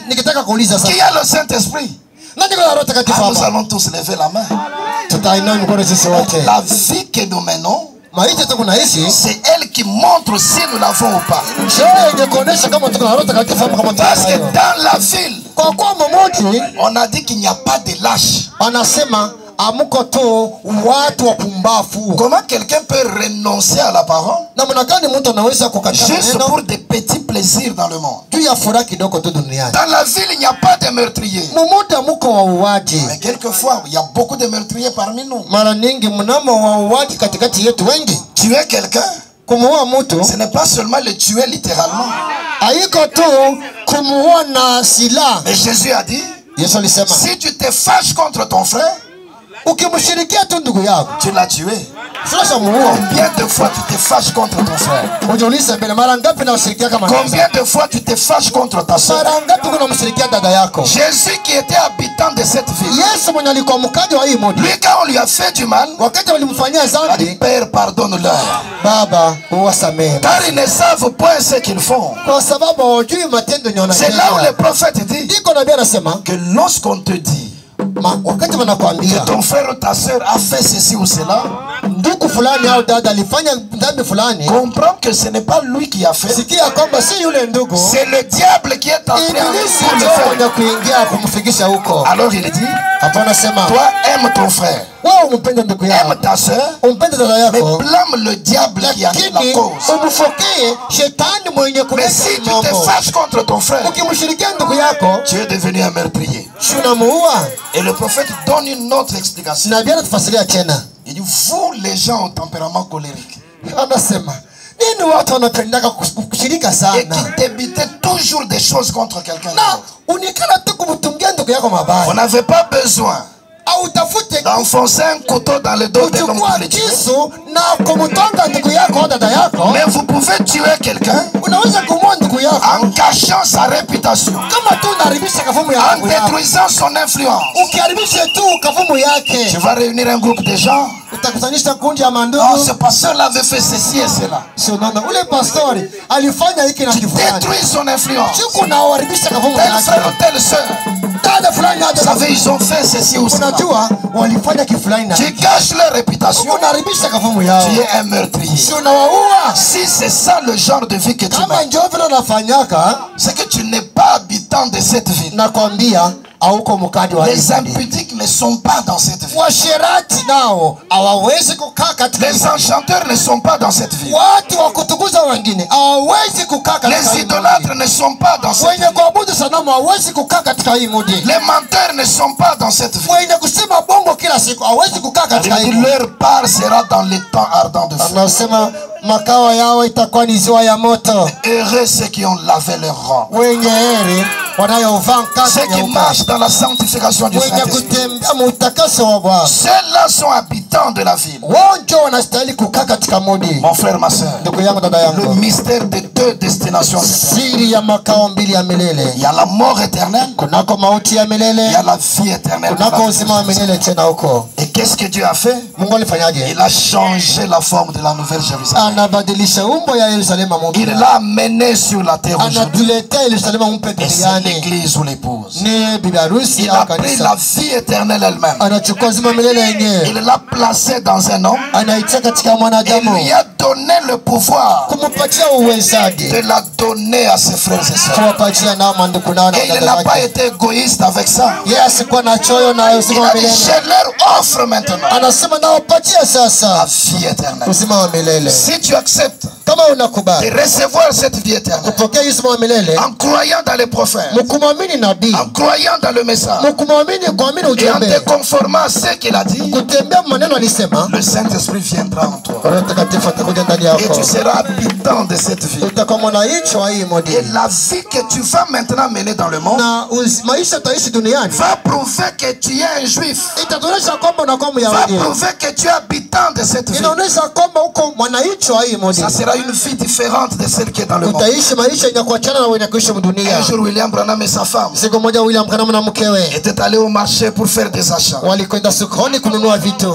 B: Nikitaka kuuliza
A: qui
B: sasa.
A: a le Saint-Esprit?
B: Nani kwa Roho Mtakatifu
A: Ah, nous
B: hapa?
A: allons tous lever la main.
B: Tutainua mikono sisi wote.
A: La vie que nous menons,
B: Maisha tuko naishi
A: c'est elle qui montre si nous l'avons ou pas.
B: sio yenye kuonesha kama tuko na Roho Mtakatifu ama kama
A: Parce que
B: tunayo.
A: dans la ville,
B: Kwa kuwa mmoja
A: on a dit qu'il n'y a pas de lâches.
B: anasema amuko tu watu wapumbavu.
A: Comment quelqu'un peut renoncer à la parole
B: Namna gani mtu anaweza kukataa
A: juste
B: neno
A: pour des petits plaisirs dans le monde?
B: juu ya furaha kidogo tu duniani?
A: Dans la ville, il n'y a pas de meurtriers.
B: Mmoja muko wauaji.
A: Mais quelquefois, il y a beaucoup de meurtriers parmi nous.
B: Mara nyingi mnamo wauaji katikati yetu wengi.
A: Tuer quelqu'un,
B: Kumuua mtu
A: ce n'est pas seulement le tuer littéralement.
B: haiko tu kumuua na silaha.
A: Mais Jésus a dit,
B: Yesu alisema
A: si tu te fâches contre ton frère,
B: ukimshirikia tu ndugu yako
A: tu l'as tué.
B: sasa muua.
A: Combien de fois tu te fâches contre ton frère?
B: Ujiulize mbele, mara ngapi unamshirikia kama
A: Combien de fois tu te fâches contre ta soeur?
B: mara ngapi unamshirikia dada yako?
A: Jésus qui était habitant de cette ville,
B: Yesu mwenye alikuwa mkaji wa hii mji,
A: lui quand on lui a fait du mal,
B: wakati walimfanyia
A: il a dit,
B: dhambi,
A: Père, pardonne-leur.
B: Baba uwasamehe,
A: Car ils ne savent point ce qu'ils font.
B: kwa sababu hawajui matendo yenye
A: C'est là où
B: wanatenda.
A: le prophète dit
B: Iko nabii anasema
A: que lorsqu'on te dit
B: wakati
A: que
B: wanakuambia
A: ton frère ou ta soeur a fait ceci ou cela,
B: ndugu fulani au dada alifanya dhambi fulani,
A: comprends que ce n'est pas lui qui a fait.
B: sikia kwamba si yule ndugu,
A: C'est le diable qui est entré en
B: ibilisi
A: pour le
B: ndio
A: faire.
B: mwenye kuingia kumfikisha huko.
A: Alors il dit,
B: Hapo anasema
A: toi aime ton frère,
B: wewe umpende ndugu
A: aime
B: yako,
A: ta soeur,
B: umpende dada
A: mais
B: yako,
A: blâme le diable qui a fait la
B: lakini
A: cause.
B: umfokee shetani mwenye
A: Mais
B: kuleta
A: si tu te
B: mambo.
A: fâches contre ton frère,
B: Ukimshirikia ndugu yako
A: tu es devenu un meurtrier.
B: si unamuua.
A: Et le prophète donne une autre explication.
B: Nabii anatufasiria tena,
A: Il dit, vous les gens au tempérament colérique,
B: anasema nini watu wanapendaka kushirika
A: et
B: sana
A: qui débitaient toujours des choses contre quelqu'un
B: na
A: d'autre.
B: unikana tu kumtungia ndugu yako
A: On
B: mabaya,
A: n'avait pas besoin
B: au utafute
A: d'enfoncer un couteau dans le dos de l'homme
B: kuchukua
A: pour le tuer.
B: kisu na kumtonga ndugu yako au dada yako.
A: Mais vous pouvez tuer quelqu'un
B: Unaweza kumua ndugu yako
A: en cachant sa réputation,
B: kama tu unaharibisha kavumu ya
A: en
B: ndugu yako,
A: détruisant son influence.
B: ukiharibisha tu kavumu
A: Tu
B: yake,
A: vas réunir un groupe de gens.
B: utakutanisha kundi ya
A: Oh,
B: mandugu.
A: ce pasteur-là avait fait ceci et cela.
B: Si unaona ule pastori alifanya hiki na
A: Tu
B: kifulani,
A: détruis son influence.
B: siku unaharibisha kavumu
A: Tel frère ou
B: yake,
A: telle soeur.
B: dada fulani
A: Vous
B: hata
A: savez, ils ont fait ceci ou cela.
B: unajua walifanya kifulani na
A: Tu gâches leur réputation.
B: unaharibisha kavumu yao,
A: Tu es un meurtrier.
B: si unawaua.
A: Si c'est ça le genre de vie que tu
B: Kama
A: mènes,
B: ndio vile unafanyaka,
A: c'est que tu n'es pas habitant de cette ville.
B: nakwambia hauko mkadi wa
A: Les
B: hii.
A: impudiques ne sont pas dans cette ville.
B: Washerati nao hawawezi kukaa katika
A: Les enchanteurs ne sont pas dans cette ville.
B: watu wa kutukuza wengine hawawezi kukaa katika
A: Les
B: hii
A: idolâtres
B: mji.
A: ne sont pas dans cette
B: Wenye
A: ville.
B: kuabudu sanamu hawawezi kukaa katika hii mji.
A: Les menteurs ne sont pas dans cette ville.
B: Wenye kusema bongo kila siku hawawezi kukaa katika hii mji.
A: Leur part sera dans les temps ardents de feu.
B: Anasema makao yao itakuwa ni ziwa ya moto.
A: Heureux ceux qui ont lavé leur robe.
B: Wenye heri wanayovaa mkate
A: Ceux qui
B: nyeupe.
A: marchent dans la sanctification du
B: Wenye
A: Saint-Esprit.
B: kutembea muutakaso wa Bwana.
A: Ceux-là sont habités habitants de la ville.
B: Mon
A: frère, ma soeur, le mystère des deux destinations. Il y a la mort éternelle, il y a la vie éternelle. Et qu'est-ce que Dieu a fait? Il a changé la forme de la nouvelle Jérusalem. Il l'a amené sur la terre aujourd'hui. Et c'est l'église ou l'épouse. Il a pris la vie éternelle elle-même. Il l'a placée dans un homme. Et lui a donné le pouvoir de la donner à ses frères et sœurs. Et il n'a pas été égoïste avec ça. Il a dit, je leur offre maintenant la vie éternelle. Si tu acceptes de recevoir cette vie éternelle en croyant dans les prophètes, en croyant dans le message et en te conformant à ce qu'il a dit, le Saint-Esprit viendra en toi et tu seras habitant de cette vie. Et la vie que tu vas maintenant mener dans le monde va prouver que tu es un juif, va prouver que tu es habitant de cette vie. Ça sera une vie différente de celle qui est dans le monde. Un jour, William Branham et sa femme étaient allés au marché pour faire des achats.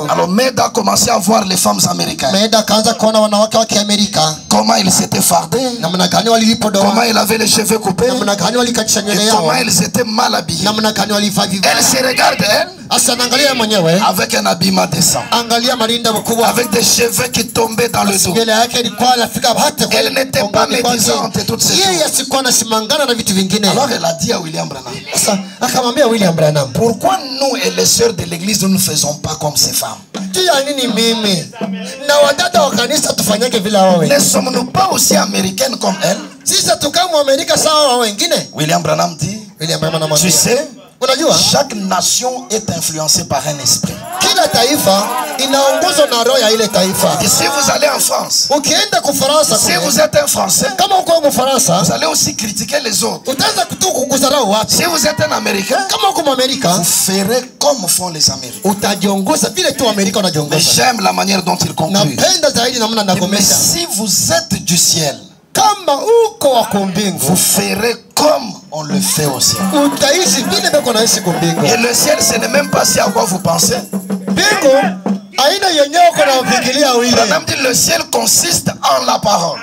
A: Alors Med a commencé à voir les femmes américaines. Comment ils s'étaient fardés, comment ils avaient les cheveux coupés, et comment ils étaient mal habillés. Elle se regarde, elle, avec un habillement décent, avec des cheveux qui tombaient dans le dos. Elle n'était pas médisante et toutes ces choses. Alors elle a dit à William Branham, pourquoi nous et les sœurs de l'église nous ne faisons pas comme ces femmes? Ne sommes-nous pas aussi américaines comme elles? William Branham dit, tu sais, chaque nation est influencée par un esprit. Et si vous allez en France, si vous êtes un Français, vous allez aussi critiquer les autres. Si vous êtes un Américain, vous ferez comme font les Américains. Mais j'aime la manière dont ils concluent. Mais si vous êtes du ciel, vous ferez comme on le fait au ciel. Et le ciel, ce n'est même pas si à quoi vous pensez. Branham dit le ciel consiste en la parole.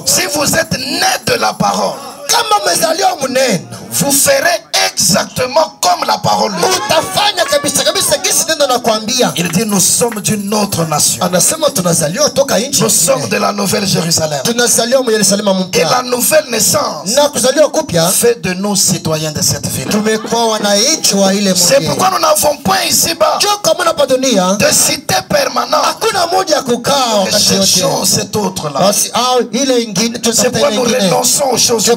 A: Si vous êtes né de la parole, vous ferez exactement comme la parole le dit. Il dit nous sommes d'une autre nation. Nous sommes de la nouvelle Jérusalem. Et la nouvelle naissance fait de nous citoyens de cette ville. C'est pourquoi nous n'avons point ici-bas de cité permanente. Nous cherchons cet autre-là. C'est pourquoi nous renonçons aux choses.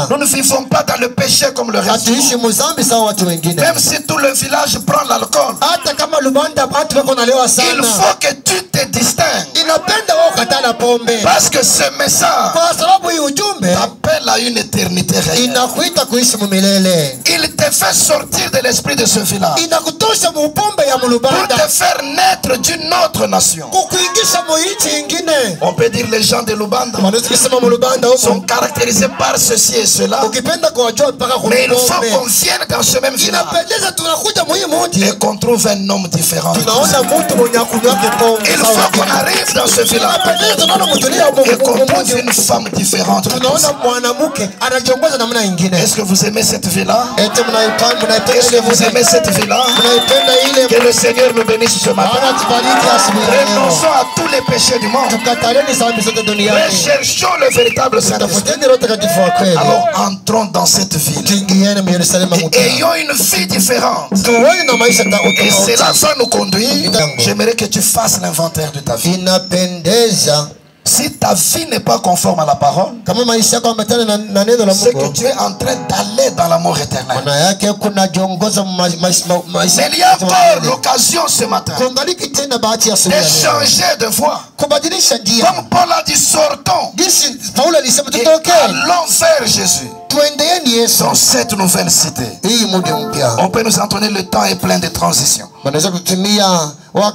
A: Nous ne vivons pas dans le péché comme le reste. Même si tout le village prend l'alcool, il faut que tu te distingues. Parce que ce message t'appelle à une éternité réelle. Il te fait sortir de l'esprit de ce village pour te faire naître d'une autre nation. On peut dire les gens de Lubanda sont caractérisés par ceci et cela, mais il faut qu'on vienne dans ce même village et qu'on trouve un homme différent. Il faut qu'on arrive dans ce village et qu'on trouve une femme différente. Est-ce que vous aimez cette vie-là? Est-ce que vous aimez cette vie-là? Que le Seigneur nous bénisse ce matin. Renonçons à tous les péchés du monde. Recherchons le véritable Saint-Esprit. Alors entrons dans cette ville et ayons une vie différente. Et cela va nous conduire. J'aimerais que tu fasses l'inventaire de ta vie. Si ta vie n'est pas conforme à la parole,
B: kama maisha yako yametana na neno la
A: c'est que
B: Mungu,
A: tu es en train d'aller dans l'amour éternel.
B: maana yake kuna jongoza maisha.
A: Mais il y a encore l'occasion ce matin
B: Kungaliki tena bahati ya asubuhi
A: de changer de voie.
B: kubadilisha njia.
A: Comme Paul a dit, sortons
B: Jinsi Paulo alisema
A: et
B: tutoke
A: allons vers Jésus.
B: tuendeeni Yesu.
A: Dans cette nouvelle cité,
B: Hii muda mpya
A: on peut nous entonner, le temps est plein de transitions.
B: wanaweza kutumia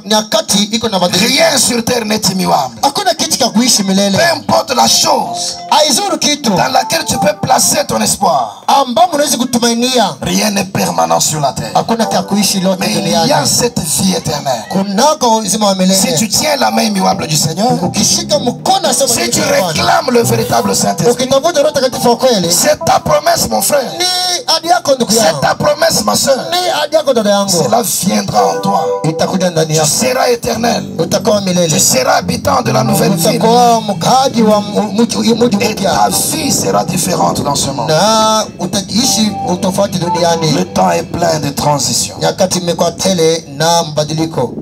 B: nyakati iko na badiliko.
A: Rien sur terre n'est immuable.
B: Hakuna kitu cha kuishi milele.
A: Peu importe la chose
B: Haizuru kitu
A: dans laquelle tu peux placer ton espoir,
B: ambamo unaweza kutumainia.
A: rien n'est permanent sur la terre.
B: Hakuna cha kuishi lote
A: Mais il y
B: duniani.
A: a cette vie éternelle.
B: Kunako uzima wa
A: Si
B: milele.
A: tu tiens la main immuable du Seigneur,
B: Ukishika mkono sema
A: si tu réclames le véritable Saint-Esprit,
B: ukitafuta Roho Takatifu wa kweli,
A: c'est ta promesse, mon frère.
B: ni ahadi yako ndugu
A: C'est
B: yangu.
A: ta promesse, ma soeur.
B: Ni ahadi yako dada yangu.
A: Cela viendra en toi.
B: Itakuja ndani
A: Tu
B: yako.
A: seras éternel.
B: Utakuwa
A: Tu
B: milele.
A: seras habitant de la nouvelle ville.
B: Utakuwa mkaaji wa mji
A: Et ta
B: mpya.
A: vie sera différente dans ce monde.
B: Na utaishi utofauti duniani.
A: Le temps est plein de transitions.
B: Nyakati imekuwa tele na mabadiliko.